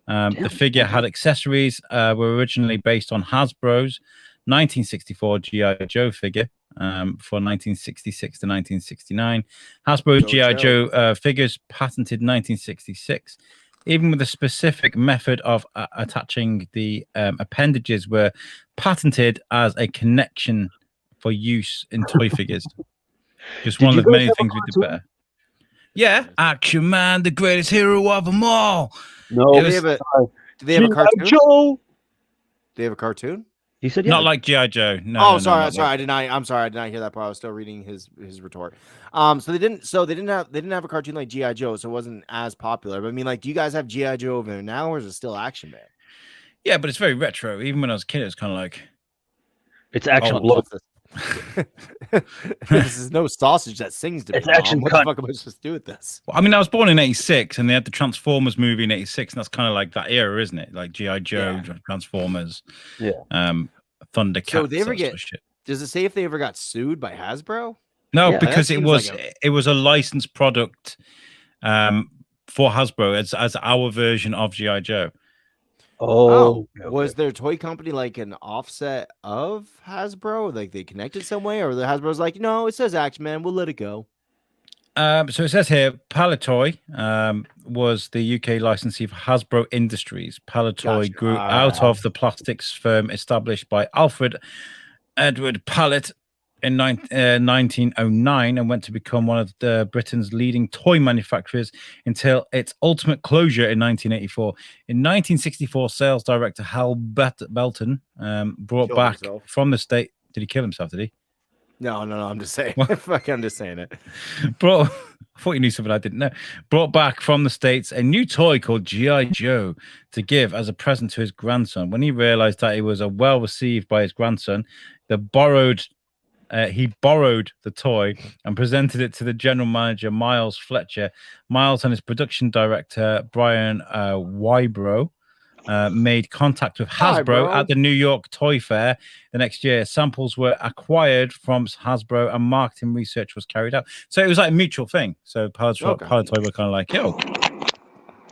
The figure had accessories were originally based on Hasbro's 1964 G.I. Joe figure for 1966 to 1969. Hasbro's G.I. Joe figures patented 1966. Even with the specific method of attaching the appendages were patented as a connection for use in toy figures. Just one of the many things we did better. Yeah, Action Man, the greatest hero of them all. No, do they have a cartoon? Joe. Do they have a cartoon? He said, not like G.I. Joe. No. Oh, sorry. I'm sorry. I did not hear that part. I was still reading his retort. So they didn't have a cartoon like G.I. Joe, so it wasn't as popular. But I mean, like, do you guys have G.I. Joe over there now, or is it still Action Man? Yeah, but it's very retro. Even when I was a kid, it was kind of like it's action. This is no sausage that sings to me. It's action. What the fuck am I supposed to do with this? Well, I mean, I was born in '86, and they had the Transformers movie in '86, and that's kind of like that era, isn't it? Like G.I. Joe, Transformers, Thundercats. So they ever get? Does it say if they ever got sued by Hasbro? No, because it was a licensed product for Hasbro as our version of G.I. Joe. Oh, was their toy company like an offset of Hasbro? Like they connected some way, or the Hasbro's like, no, it says Action Man, we'll let it go. So it says here, Palitoy was the UK licensee for Hasbro Industries. Palitoy grew out of the plastics firm established by Alfred Edward Pallet in 1909 and went to become one of Britain's leading toy manufacturers until its ultimate closure in 1984. In 1964, sales director Hal Belton brought back from the state. Did he kill himself? Did he? No. I'm just saying. I'm just saying it. I thought you knew something I didn't know. Brought back from the States a new toy called G.I. Joe to give as a present to his grandson. When he realized that it was well received by his grandson, he borrowed the toy and presented it to the general manager, Miles Fletcher. Miles and his production director, Brian Wybrow, made contact with Hasbro at the New York Toy Fair the next year. Samples were acquired from Hasbro and marketing research was carried out. So it was like a mutual thing. So Palitoy were kind of like, yo,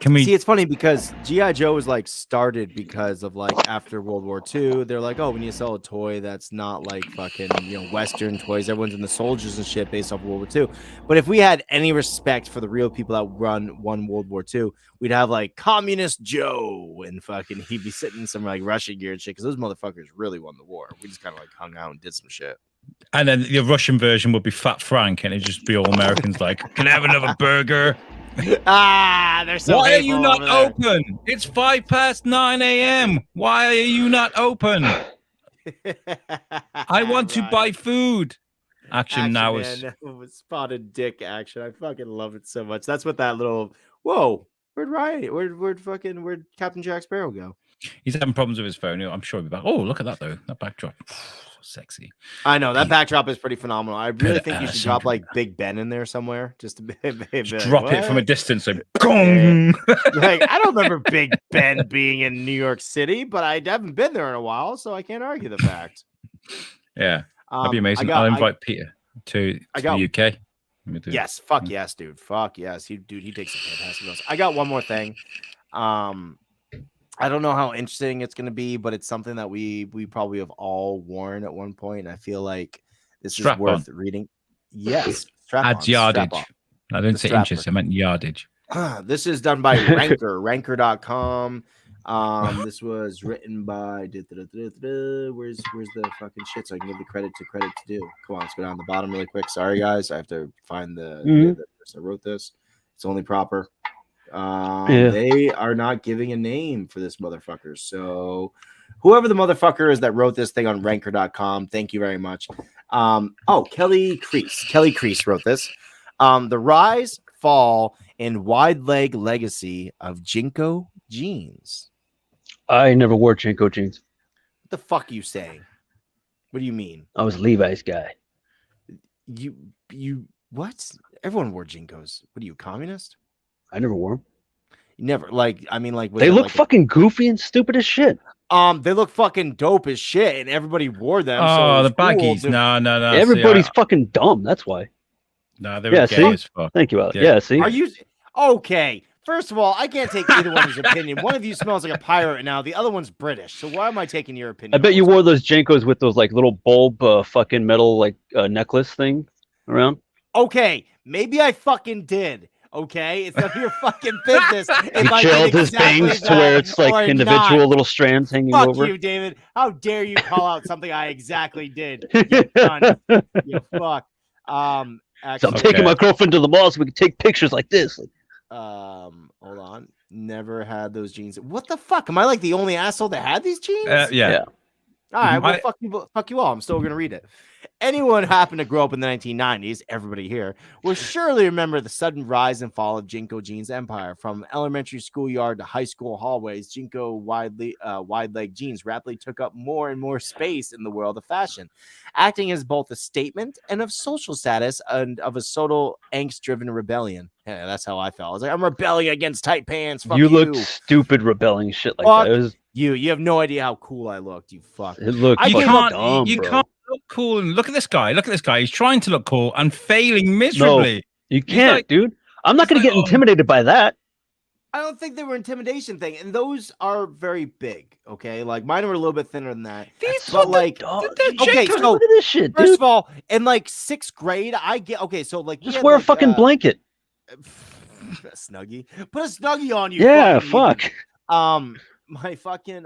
Can we see? It's funny because GI Joe was like started because of like after World War II, they're like, oh, we need to sell a toy that's not like fucking Western toys. Everyone's in the soldiers and shit based off World War II. But if we had any respect for the real people that won World War II, we'd have like Communist Joe and fucking he'd be sitting in some like Russian gear and shit because those motherfuckers really won the war. We just kind of like hung out and did some shit. And then the Russian version would be Fat Frank, and it'd just be all Americans like, "Can I have another burger?" They're so. Why are you not open? It's 9:05 a.m. Why are you not open? I want to buy food. Action now is spotted dick action. I fucking love it so much. That's what that little. Whoa, where'd Ryan? Where'd Captain Jack Sparrow go? He's having problems with his phone. I'm sure he'll be back. Oh, look at that though. That backdrop. Sexy. I know that backdrop is pretty phenomenal. I really think you should drop like Big Ben in there somewhere, just to drop it from a distance. Like, like I don't remember Big Ben being in New York City, but I haven't been there in a while, so I can't argue the fact. Yeah, that'd be amazing. I'll invite Peter to the UK. Yes, fuck yes, dude. Fuck yes, he takes some fantastic notes. I got one more thing. I don't know how interesting it's going to be, but it's something that we probably have all worn at one point. And I feel like this is worth reading. Yes. Adds yardage. I didn't say inches. I meant yardage. This is done by Ranker, ranker.com. This was written by where's the fucking shit so I can give the credit to do. Come on, let's go down the bottom really quick. Sorry guys, I have to find the person that wrote this. It's only proper. They are not giving a name for this motherfucker. So whoever the motherfucker is that wrote this thing on ranker.com, thank you very much. Kelly Crease wrote this. The rise, fall, and wide leg legacy of Jinko jeans. I never wore Jinko jeans. What the fuck are you saying? What do you mean? I was Levi's guy. You what? Everyone wore Jinkos. What are you, communist? I never wore them. Never, they look fucking goofy and stupid as shit. They look fucking dope as shit, and everybody wore them. Oh, the baggies. No. Everybody's fucking dumb. That's why. No, they were gay as fuck. Thank you, Alex. Yeah, see? Are you okay? First of all, I can't take either one's opinion. One of you smells like a pirate now. The other one's British. So why am I taking your opinion? I bet you wore those Jinkos with those like little bulb fucking metal like necklace thing around. Okay, maybe I fucking did. Okay, it's none of your fucking business. He gelled his things to where it's like individual little strands hanging over. Fuck you, David. How dare you call out something I exactly did? You cunt. You fuck. Actually, so I'm taking my girlfriend to the mall so we can take pictures like this. Hold on. Never had those jeans. What the fuck? Am I like the only asshole that had these jeans? Yeah. All right, well, fuck you all. I'm still going to read it. Anyone who happened to grow up in the 1990s, everybody here, will surely remember the sudden rise and fall of Jinko jeans empire. From elementary schoolyard to high school hallways, Jinko wide-leg jeans rapidly took up more and more space in the world of fashion, acting as both a statement and of social status and of a subtle angst-driven rebellion. Yeah, that's how I felt. I was like, I'm rebelling against tight pants. Fuck you. Look stupid rebelling shit like that. It was... You have no idea how cool I looked. You fuck. It looked you can't look cool and look at this guy. Look at this guy. He's trying to look cool and failing miserably. No, you can't, dude. I'm not going to get intimidated by that. I don't think they were intimidation thing, and those are very big. Okay, like mine were a little bit thinner than that. But like, okay, so look at this shit. First of all, in like 6th grade, I get so like just wear a fucking blanket. A snuggie. Put a snuggie on you. Yeah, fuck. My fucking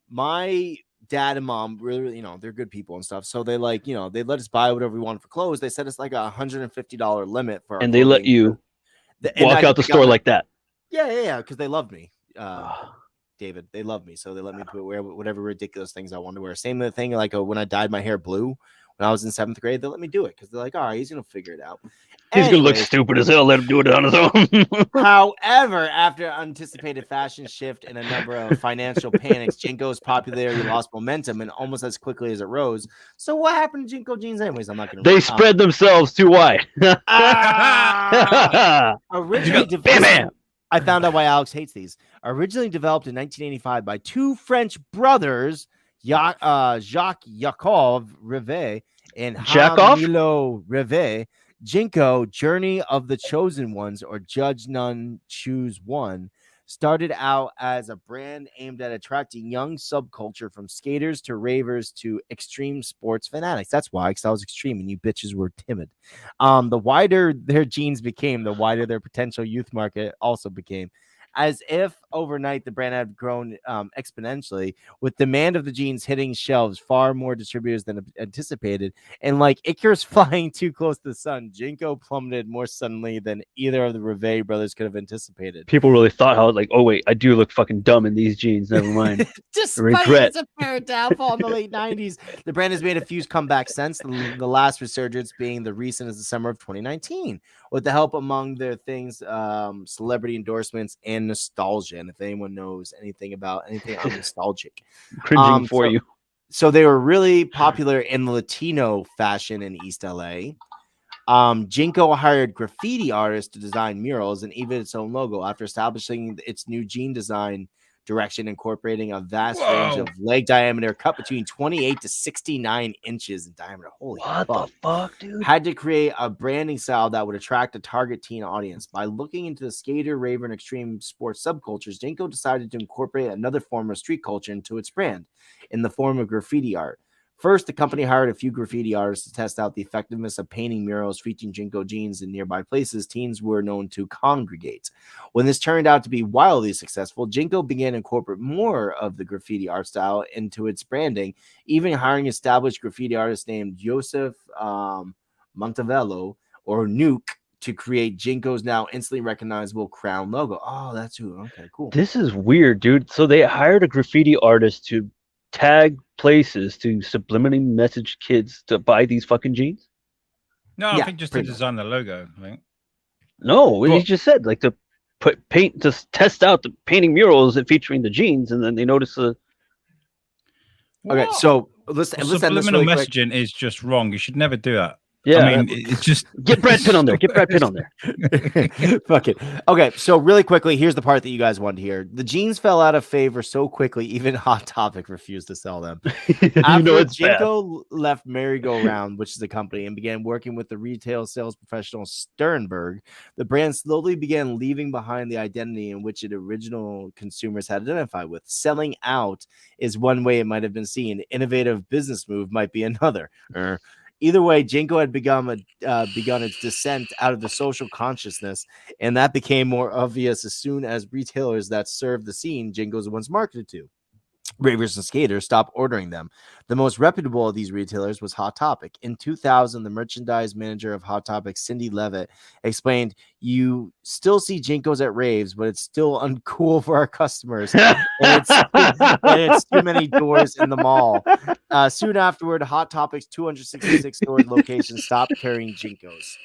my dad and mom really, they're good people and stuff. So they like, they let us buy whatever we wanted for clothes. They set us like $150 limit for, and they let you walk out the store like that. Yeah, because they love me, David. They love me, so they let me wear whatever ridiculous things I wanted to wear. Same thing, like when I dyed my hair blue when I was in 7th grade. They let me do it because they're like, all right, he's gonna figure it out. He's gonna look stupid as hell. Let him do it on his own. However, after anticipated fashion shift and a number of financial panics, Jinko's popularity lost momentum and almost as quickly as it rose. So what happened to Jinko jeans anyways? I'm not gonna. They spread themselves too wide. Originally developed, I found out why Alex hates these. Originally developed in 1985 by two French brothers, Jacques Yakov Rivet and Hamilo Rivet. Jinko, Journey of the Chosen Ones, or Judge None, Choose One, started out as a brand aimed at attracting young subculture from skaters to ravers to extreme sports fanatics. That's why, because I was extreme and you bitches were timid. The wider their jeans became, the wider their potential youth market also became. As if overnight the brand had grown exponentially, with demand of the jeans hitting shelves far more distributors than anticipated. And like Icarus flying too close to the sun, Jinko plummeted more suddenly than either of the Rivet brothers could have anticipated. People really thought how like, oh wait, I do look fucking dumb in these jeans. Never mind. Despite its apparent downfall in the late 90s, the brand has made a few comebacks since, the last resurgence being the recent as the summer of 2019, with the help among their things, celebrity endorsements and nostalgia. And if anyone knows anything about anything, I'm nostalgic. Cringing for you. So they were really popular in Latino fashion in East LA. Jinko hired graffiti artists to design murals and even its own logo after establishing its new jean design direction, incorporating a vast range of leg diameter cut between 28 to 69 inches in diameter. Holy what fuck. The fuck, dude? Had to create a branding style that would attract a target teen audience. By looking into the skater, raver, and extreme sports subcultures, Jinko decided to incorporate another form of street culture into its brand in the form of graffiti art. First, the company hired a few graffiti artists to test out the effectiveness of painting murals featuring Jinko jeans in nearby places teens were known to congregate. When this turned out to be wildly successful, Jinko began to incorporate more of the graffiti art style into its branding, even hiring established graffiti artist named Joseph Montevello, or Nuke, to create Jinko's now instantly recognizable crown logo. Oh, that's who. Okay, cool. This is weird, dude. So they hired a graffiti artist to tag places to subliminally message kids to buy these fucking jeans? No, I think just to design the logo. I think. No, he just said like to paint to test out the painting murals featuring the jeans, and then they notice the. Okay, so listen. Subliminal messaging is just wrong. You should never do that. Yeah, I mean, it's just get Brad Pitt on there. Get Brad Pitt on there. Fuck it. Okay, so really quickly, here's the part that you guys want to hear. The jeans fell out of favor so quickly, even Hot Topic refused to sell them. After Jinko left Merry-Go-Round, which is a company, and began working with the retail sales professional Sternberg, the brand slowly began leaving behind the identity in which its original consumers had identified with. Selling out is one way it might have been seen. Innovative business move might be another. Either way, Jinko had begun its descent out of the social consciousness, and that became more obvious as soon as retailers that served the scene Jinko's once marketed to, ravers and skaters, stopped ordering them. The most reputable of these retailers was Hot Topic. In 2000, the merchandise manager of Hot Topic, Cindy Levitt, explained, "You still see Jinkos at raves, but it's still uncool for our customers. and it's too many doors in the mall." Soon afterward, Hot Topic's 266 store locations stopped carrying Jinkos.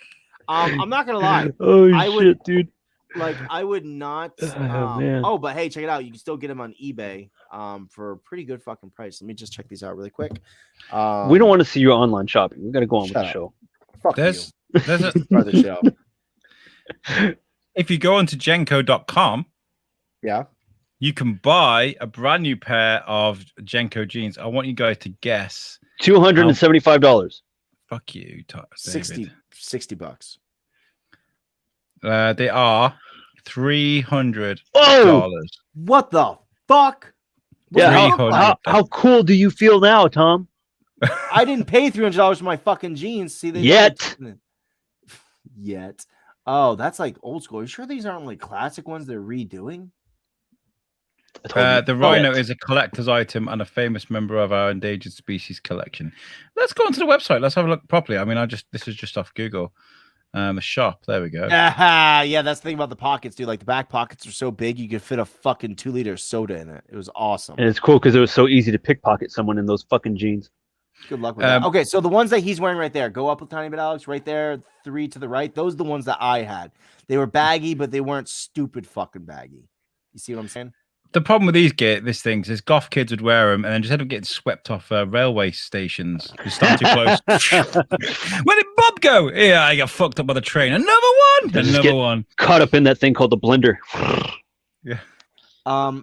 I'm not gonna lie. Shit, dude. Like, I would not. But hey, check it out. You can still get them on eBay for a pretty good fucking price. Let me just check these out really quick. We don't want to see your online shopping. We got to go on with the show. Fuck there's you. There's a part of the show. If you go onto Jenko.com, yeah, you can buy a brand new pair of Jenko jeans. I want you guys to guess. $275. Fuck you, David. $60. They are $300. Oh, what the fuck? Yeah, how cool do you feel now, Tom? I didn't pay $300 for my fucking jeans. See, yet. Oh, that's like old school. Are you sure these aren't like classic ones they're redoing? The rhino is a collector's item and a famous member of our endangered species collection. Let's go onto the website. Let's have a look properly. I mean, this is just off Google. The shop. There we go. Yeah, that's the thing about the pockets, dude. Like, the back pockets are so big, you could fit a fucking 2-liter soda in it. It was awesome. And it's cool because it was so easy to pickpocket someone in those fucking jeans. Good luck with that. Okay, so the ones that he's wearing right there, go up a tiny bit, Alex. Right there, 3 to the right. Those are the ones that I had. They were baggy, but they weren't stupid fucking baggy. You see what I'm saying? The problem with these things is goth kids would wear them and then just end up getting swept off railway stations. You stand too close. Where did Bob go? Yeah, I got fucked up by the train. Another one. Another one. Caught up in that thing called the blender. Yeah.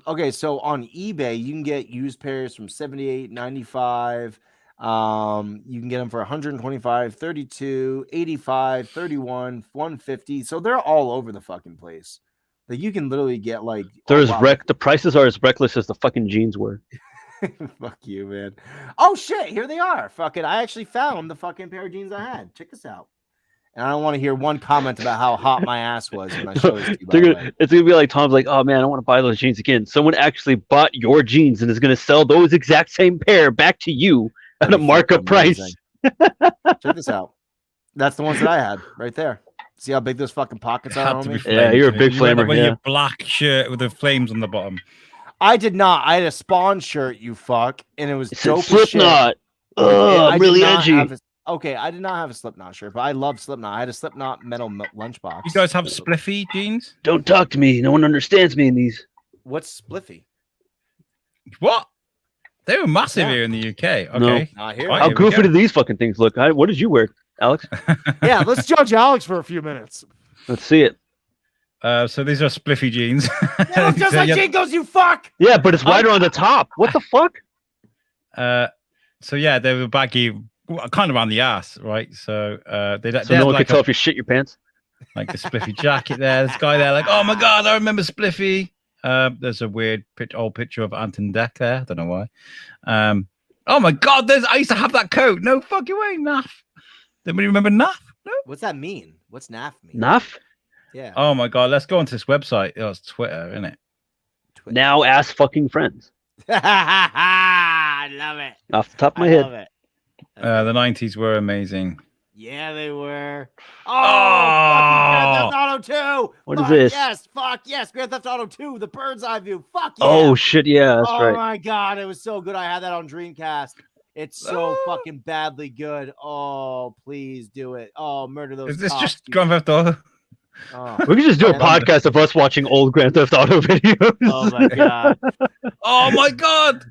Okay, so on eBay, you can get used pairs from $78, $95. You can get them for 125, 32, 85, 31, 150. So they're all over the fucking place. Like you can literally get like The prices are as reckless as the fucking jeans were. Fuck you, man. Oh shit, here they are. Fucking I actually found the fucking pair of jeans I had. Check this out. And I don't want to hear one comment about how hot my ass was when I showed it to you. It's gonna be like Tom's like, oh man, I want to buy those jeans again. Someone actually bought your jeans and is gonna sell those exact same pair back to you at a markup price. Check this out. That's the ones that I had right there. See how big those fucking pockets are on me? Yeah, you're a big flamer. Yeah. Your black shirt with the flames on the bottom. I did not. I had a Spawn shirt, you fuck, and it was dope as shit. Slipknot. I'm really edgy. Okay, I did not have a Slipknot shirt, but I love Slipknot. I had a Slipknot metal lunchbox. You guys have spliffy jeans? Don't talk to me. No one understands me in these. What's spliffy? What? They were massive here in the UK. Okay. No. How goofy do these fucking things look? What did you wear, Alex? Yeah, let's judge Alex for a few minutes. Let's see it. So these are spliffy jeans. They look just like Jingles, you fuck! Yeah, but it's wider on the top. What the fuck? So yeah, they were baggy, kind of around the ass, right? So they no one could tell if you shit your pants. Like the spliffy jacket there. This guy there, like, oh my god, I remember spliffy. There's a weird old picture of Anton Deck there. I don't know why. Oh my god, I used to have that coat. No fucking way, Naff. Anybody remember Naff? No. What's that mean? What's Naff mean? Naff? Yeah. Oh my god, let's go onto this website. Oh, it's Twitter, isn't it? Twitter. Now ask fucking friends. I love it. Off the top of my head. Love it. The 90s were amazing. Yeah, they were. Oh, fucking Grand Theft Auto 2. What is this? Yes, fuck yes. Grand Theft Auto 2, the bird's eye view. Fuck yeah. Oh shit, yeah, that's right. Oh my god, it was so good. I had that on Dreamcast. It's so fucking badly good. Oh, please do it. Oh, murder those. Is this just Grand Theft Auto? Oh. We could just do a podcast of us watching old Grand Theft Auto videos. Oh my god. Oh my god.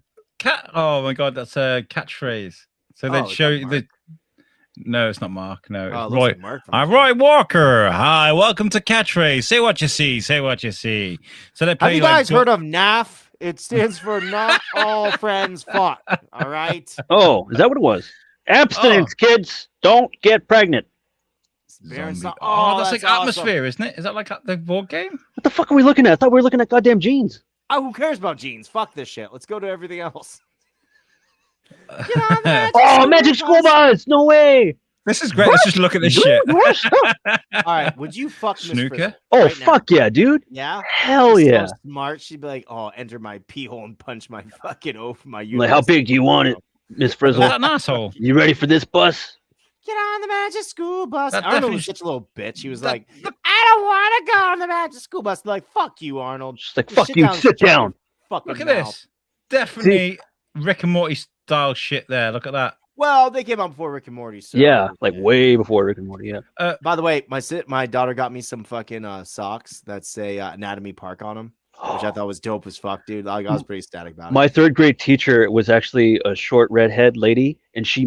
Oh my god, that's a catchphrase. So they'd show you the. No, it's not Mark. No, it's Roy. Like Mark Roy Walker. Hi, welcome to Catchphrase. Say what you see. Say what you see. So they play. Have you guys heard of NAF? It stands for Not All Friends Fought. All right. Oh, is that what it was? Abstinence, kids. Don't get pregnant. That's like Atmosphere, isn't it? Is that like the board game? What the fuck are we looking at? I thought we were looking at goddamn jeans. Oh, who cares about jeans? Fuck this shit. Let's go to everything else. Magic School Bus! No way! This is great. Let's just look at this shit. All right, would you fuck Snooker? Oh, fuck yeah, dude. Yeah? Hell yeah. So smart. She'd be like, oh, enter my pee hole and punch my fucking my uterus. Like, how big do you want it, Miss Frizzle? Is that an asshole? You ready for this bus? Get on the Magic School Bus. That Arnold was such a little bitch. He was like, I don't want to go on the Magic School Bus. They're like, fuck you, Arnold. Just like, fuck you, sit down. Look at this. Definitely Rick and Morty style shit there. Look at that. Well, they came out before Rick and Morty. So yeah, like way before Rick and Morty, yeah. By the way, my daughter got me some fucking socks that say Anatomy Park on them, which I thought was dope as fuck, dude. I was pretty ecstatic about it. My third grade teacher was actually a short redhead lady, and she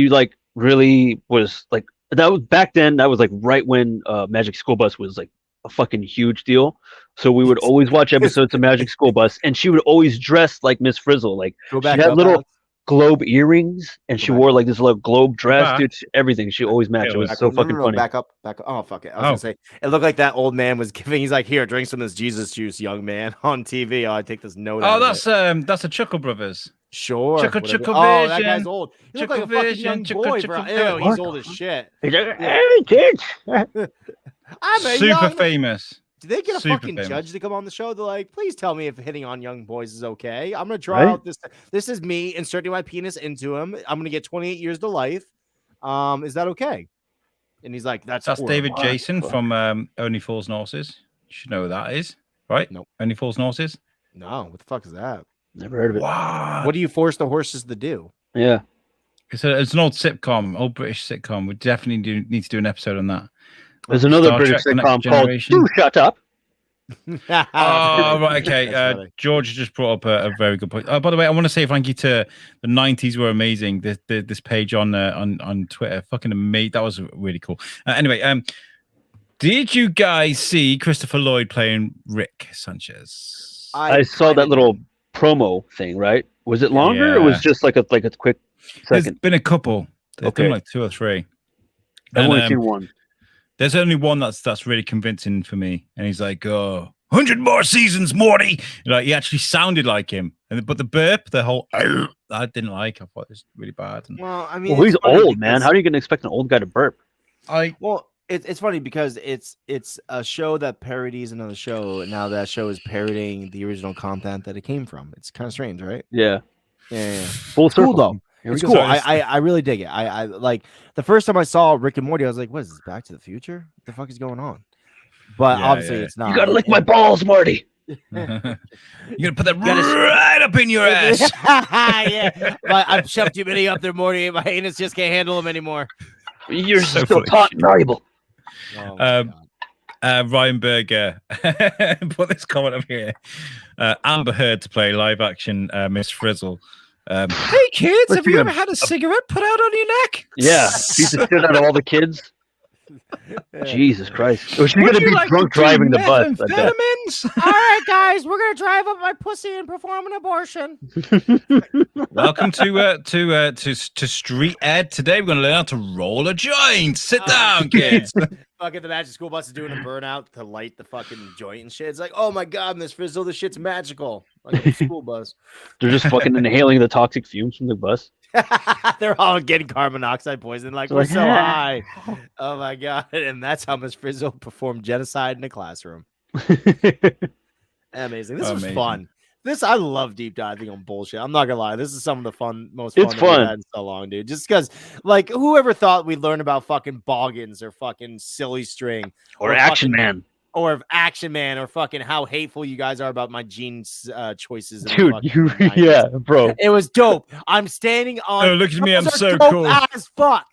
like really was like, that was back then, that was like right when Magic School Bus was like a fucking huge deal. So we would always watch episodes of Magic School Bus, and she would always dress like Miss Frizzle. Like she had little globe earrings, and she wore like this little globe dress, dude. Everything. She always matched. It was so fucking funny. Back up. Oh fuck it. I was gonna say it looked like that old man was giving. He's like, here, drink some of this Jesus juice, young man, on TV. I take this note. Oh, that's a Chuckle Brothers. Sure. Chuckle Oh, that guy's old. He looked like a fucking young boy, bro. Ew, he's old as shit. Hey kids. I'm super famous. Did they get a fucking judge to come on the show? They're like, please tell me if hitting on young boys is okay. I'm gonna try out this. This is me inserting my penis into him. I'm gonna get 28 years to life. Is that okay? And he's like, that's David Jason from Only Fools and Horses. You should know who that is, right? Nope. Only Fools and Horses. No, what the fuck is that? Never heard of it. Wow. What do you force the horses to do? Yeah, it's an old sitcom, old British sitcom. We definitely need to do an episode on that. There's another British sitcom called "Do Shut Up." Oh, right, okay. George just brought up a very good point. By the way, I want to say thank you to the 90s were amazing. This page on Twitter, fucking amazing. That was really cool. Anyway, did you guys see Christopher Lloyd playing Rick Sanchez? I saw that little promo thing. Right? Was it longer? Or was it just like a quick There's been a couple. There's been like 2 or 3. I've only seen one. There's only one that's really convincing for me, and he's like, "Oh, 100 more seasons, Morty." Like he actually sounded like him, but the burp, the whole I didn't like. I thought it was really bad. Well, I mean, he's old, man. How are you going to expect an old guy to burp? It's funny because it's a show that parodies another show, and now that show is parodying the original content that it came from. It's kind of strange, right? Yeah. Full circle. Cool, though. It's cool. I really dig it. I like the first time I saw Rick and Morty, I was like, "What is this? Back to the Future? What the fuck is going on?" But obviously, it's not. You gotta lick my balls, Marty. You're gonna put that right up in your ass. Yeah, I've shoved too many up there, Morty. My anus just can't handle them anymore. You're so still hot and valuable. Ryan Berger put this comment up here. Amber Heard to play live action Miss Frizzle. Hey kids, have you ever had a cigarette put out on your neck? Yeah, beat the shit out of all the kids. Jesus Christ. Was she going to be drunk driving the bus? All right, guys, we're going to drive up my pussy and perform an abortion. Welcome to Street Ed. Today we're going to learn how to roll a joint. Sit down, kids. Fucking the magic school bus is doing a burnout to light the fucking joint and shit. It's like, oh my god, Miss Frizzle, this shit's magical. Like a school bus. They're just fucking inhaling the toxic fumes from the bus. They're all getting carbon monoxide poisoning. Like, we're so high. Oh my god. And that's how Miss Frizzle performed genocide in a classroom. Amazing. This was fun. I love deep diving on bullshit. I'm not gonna lie. This is some of the most fun that we've had in so long, dude. Just because, like, whoever thought we'd learn about fucking Boggins or fucking Silly String or Action Man. Or Action Man, or fucking how hateful you guys are about my jeans choices. Dude, yeah, bro. It was dope. I'm standing on. Oh, look at me. I'm so dope cool. As fuck.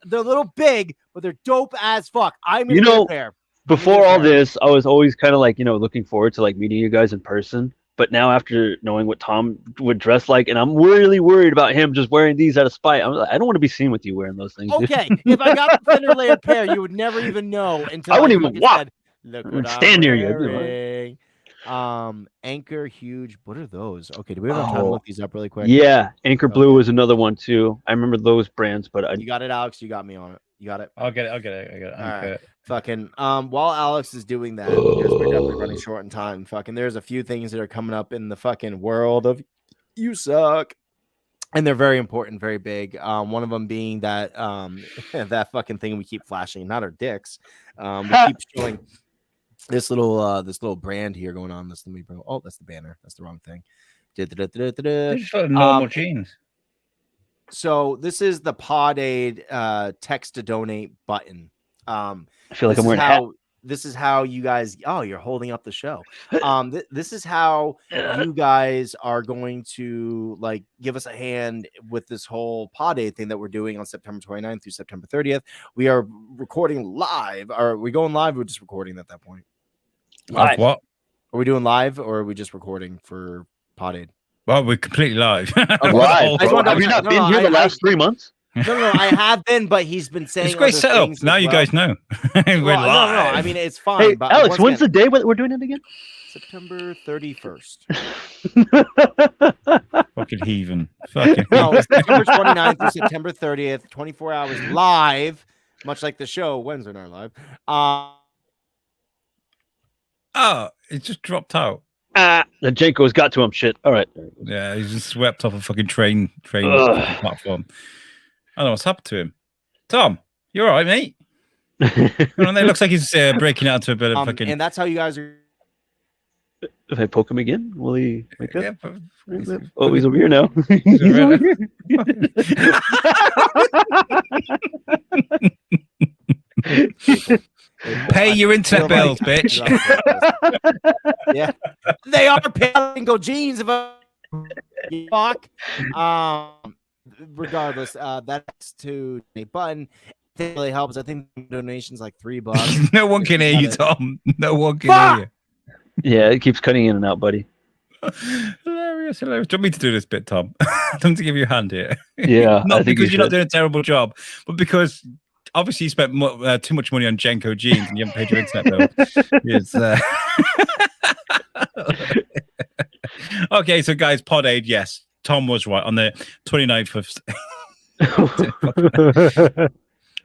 They're a little big, but they're dope as fuck. I'm in a pair. Before all this, I was always kind of like, looking forward to like meeting you guys in person. But now after knowing what Tom would dress like, and I'm really worried about him just wearing these out of spite. I'm like, I don't want to be seen with you wearing those things. Okay, if I got the thinner layer pair, you would never even know until I wouldn't even walk. Look what stand near you. Anchor Huge. What are those? Okay, do we have time to look these up really quick? Yeah, Anchor Blue is another one too. I remember those brands, but you got it, Alex. You got me on it. You got it. I'll get it. All right. Fucking while Alex is doing that, because we're definitely running short in time. Fucking, there's a few things that are coming up in the fucking world of USUK. And they're very important, very big. One of them being that that fucking thing we keep flashing, not our dicks. We keep showing this little brand here going on. This bro. Oh, that's the banner. That's the wrong thing. Normal jeans. So this is the Pod Aid text to donate button. I feel like I'm wearing a hat. This is how you guys. Oh, you're holding up the show. This is how you guys are going to like give us a hand with this whole Pod Aid thing that we're doing on September 29th through September 30th. We are recording live. Are we going live? We're just recording at that point. Live. What? Are we doing live or are we just recording for Pod Aid? Well, we're completely live. Live. Have you not been here the last 3 months? No, I have been, but he's been saying it's great setup. Now you guys know. We're live. No, I mean it's fine. Hey, but Alex, when's the day we're doing it again? September 31st. Fucking heathen. Fucking no, it's September 29th through September 30th, 24 hours live, much like the show Wednesday Night Live. It just dropped out. The Jenko's got to him. Shit. All right. Yeah, he's just swept off a fucking train platform. I don't know what's happened to him. Tom, you all right, mate? It looks like he's breaking out to a bit of fucking. And that's how you guys are. If I poke him again, will he wake up? Yeah, he's over here now. He's over here. Pay your internet bills, bitch. Yeah, they are paying go jeans if I fuck. Regardless, that's to a button. It really helps. I think donations like $3. No one can hear you, Tom. No one can hear you. Yeah, it keeps cutting in and out, buddy. Hilarious. Do you want me to do this bit, Tom? I want to give you a hand here. Yeah, not because you're not doing a terrible job, but because obviously you spent too much money on Jenko jeans and you haven't paid your internet bill. Okay, so guys, Pod Aid, yes. Tom was right. On the 29th of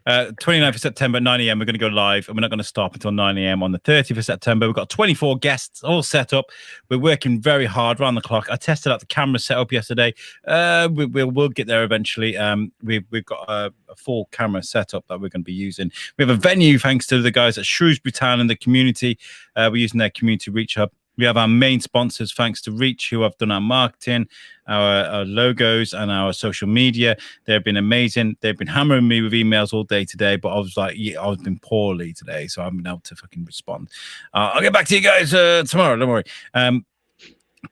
29th of September, 9 a.m. We're going to go live, and we're not going to stop until 9 a.m. on the 30th of September. We've got 24 guests all set up. We're working very hard around the clock. I tested out the camera setup yesterday. We'll get there eventually. We've got a full camera setup that we're going to be using. We have a venue thanks to the guys at Shrewsbury Town and the community. We're using their community reach hub. We have our main sponsors, thanks to Reach, who have done our marketing, our logos, and our social media. They've been amazing. They've been hammering me with emails all day today, but I was like, I've been poorly today, so I haven't been able to fucking respond. I'll get back to you guys tomorrow. Don't worry.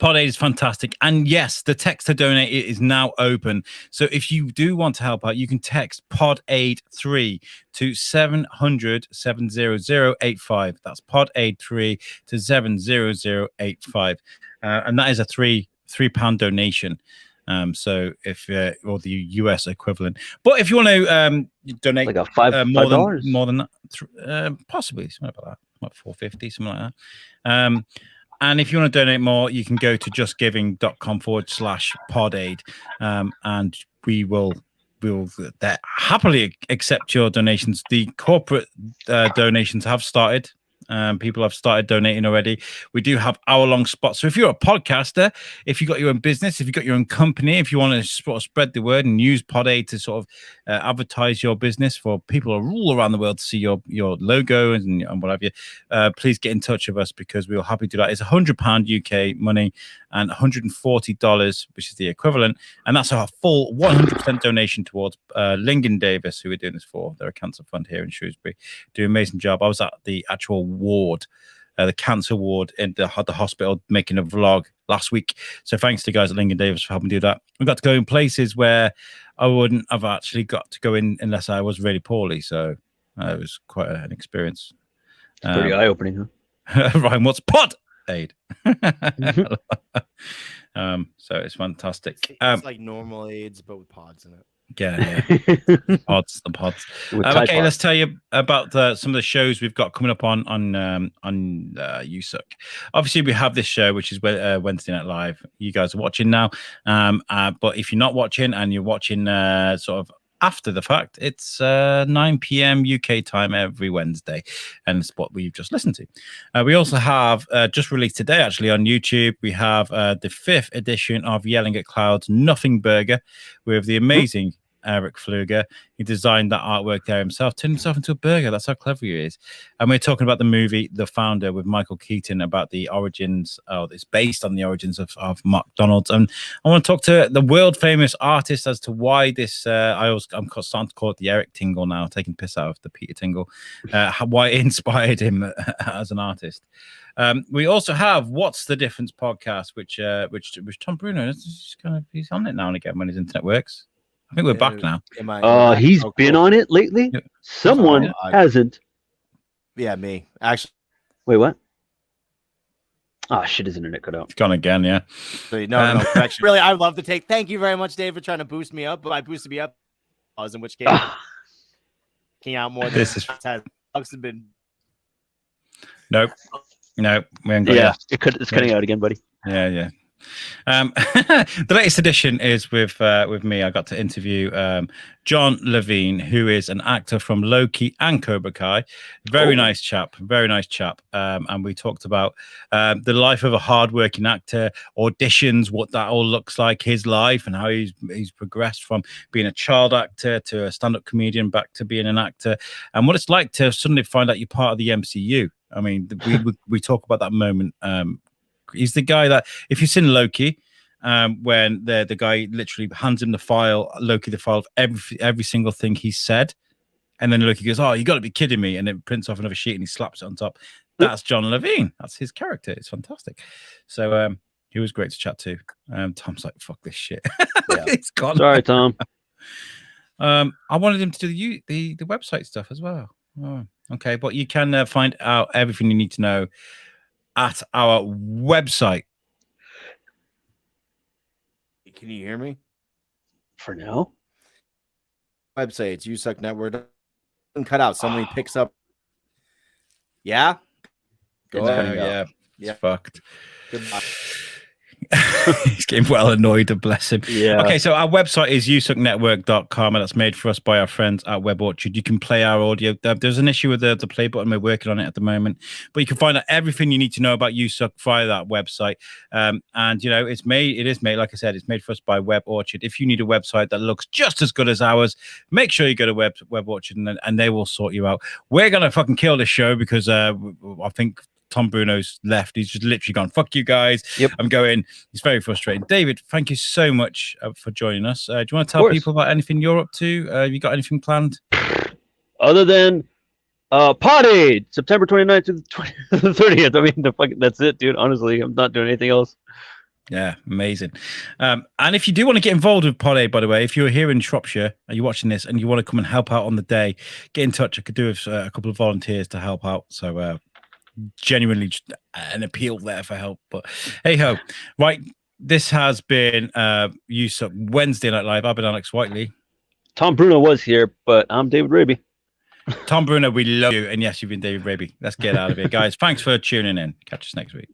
Pod Aid is fantastic. And yes, the text to donate is now open. So if you do want to help out, you can text Pod Aid 3 to 700 70085. That's Pod Aid 3 to 70085. And that is a £3 donation. So if or the US equivalent. But if you want to donate like a $5 more than that, possibly something like that, like $4.50, something like that. And if you want to donate more, you can go to justgiving.com/podaid, and we will happily accept your donations. The corporate donations have started. People have started donating already. We do have hour-long spots. So if you're a podcaster, if you've got your own business, if you've got your own company, if you want to sort of spread the word and use Pod Aid to sort of advertise your business for people all around the world to see your logo and what have you, please get in touch with us, because we'll happily do that. It's £100 UK money and $140, which is the equivalent. And that's a full 100% donation towards Lingen Davis, who we're doing this for. They're a cancer fund here in Shrewsbury. Do an amazing job. I was at the actual ward, the cancer ward in the hospital, making a vlog last week. So thanks to the guys at Lingen Davis for helping do that. We got to go in places where I wouldn't have actually got to go in unless I was really poorly. So it was quite an experience. It's pretty eye-opening, huh? Ryan, what's Pod Aid? So it's fantastic. It's like normal AIDS, but with pods in it. Yeah. The pods. Okay, let's tell you about some of the shows we've got coming up on USUK. Obviously, we have this show, which is Wednesday Night Live. You guys are watching now, but if you're not watching and you're watching sort of after the fact, it's 9 p.m. UK time every Wednesday, and it's what we've just listened to. We also have just released today, actually, on YouTube. We have the 5th edition of Yelling at Clouds Nothing Burger with the amazing Eric Fluger. He designed that artwork there himself, turned himself into a burger. That's how clever he is. And we're talking about the movie The Founder with Michael Keaton, about the origins. It's based on the origins of McDonald's. And I want to talk to the world famous artist as to why this. I'm starting to call it the Eric Tingle now, taking piss out of the Peter Tingle. Why it inspired him as an artist. We also have What's the Difference podcast, which Tom Bruno is he's on it now and again when his internet works. I think we're back now. He's been on it lately. Yeah. Someone hasn't. Yeah, me. Actually. Wait, what? Oh, shit, his internet cut out. It's gone again, yeah. So, no, correction. Really, I would love to take. Thank you very much, Dave, for trying to boost me up. But I boosted me up. In which case, came out more than this is. Have been. Nope. We haven't got it's cutting out again, buddy. Yeah. The latest edition is with me. I got to interview John Levine, who is an actor from Loki and Cobra Kai. Very nice chap. And we talked about the life of a hardworking actor, auditions, what that all looks like, his life, and how he's progressed from being a child actor to a stand-up comedian back to being an actor, and what it's like to suddenly find out you're part of the MCU. I mean, we talk about that moment. He's the guy that, if you've seen Loki, when the guy literally hands him the file of every single thing he said, and then Loki goes, "Oh, you got to be kidding me!" and then prints off another sheet and he slaps it on top. That's John Levine. That's his character. It's fantastic. So he was great to chat to. Tom's like, "Fuck this shit." Yeah. It's gone. Sorry, Tom. I wanted him to do the website stuff as well. Oh, okay, but you can find out everything you need to know at our website. Can you hear me? For now. Website, it's USUK Network. Cut out. Somebody picks up. Yeah. Go ahead. Yeah. It's fucked. Goodbye. He's getting well annoyed, to bless him. Yeah. Okay, so our website is usuknetwork.com, and that's made for us by our friends at Web Orchard. You can play our audio. There's an issue with the play button. We're working on it at the moment, but you can find out everything you need to know about USUK via that website. And you know, it is made, like I said, it's made for us by Web Orchard. If you need a website that looks just as good as ours, make sure you go to Web Orchard, and they will sort you out. We're gonna fucking kill this show because I think Tom Bruno's left. He's just literally gone, fuck you guys. Yep. I'm going. It's very frustrating. David, thank you so much for joining us. Do you want to tell people about anything you're up to? Have you got anything planned? Other than Potty, September 29th to the 30th. I mean, that's it, dude. Honestly, I'm not doing anything else. Yeah, amazing. And if you do want to get involved with Pod A, by the way, if you're here in Shropshire and you're watching this and you want to come and help out on the day, get in touch. I could do with a couple of volunteers to help out. So genuinely just an appeal there for help. But hey ho, right. This has been USUK Wednesday Night Live. I've been Alex Whiteley. Tom Bruno was here, but I'm David Raby. Tom Bruno, we love you. And yes, you've been David Raby. Let's get out of here, guys. Thanks for tuning in. Catch us next week.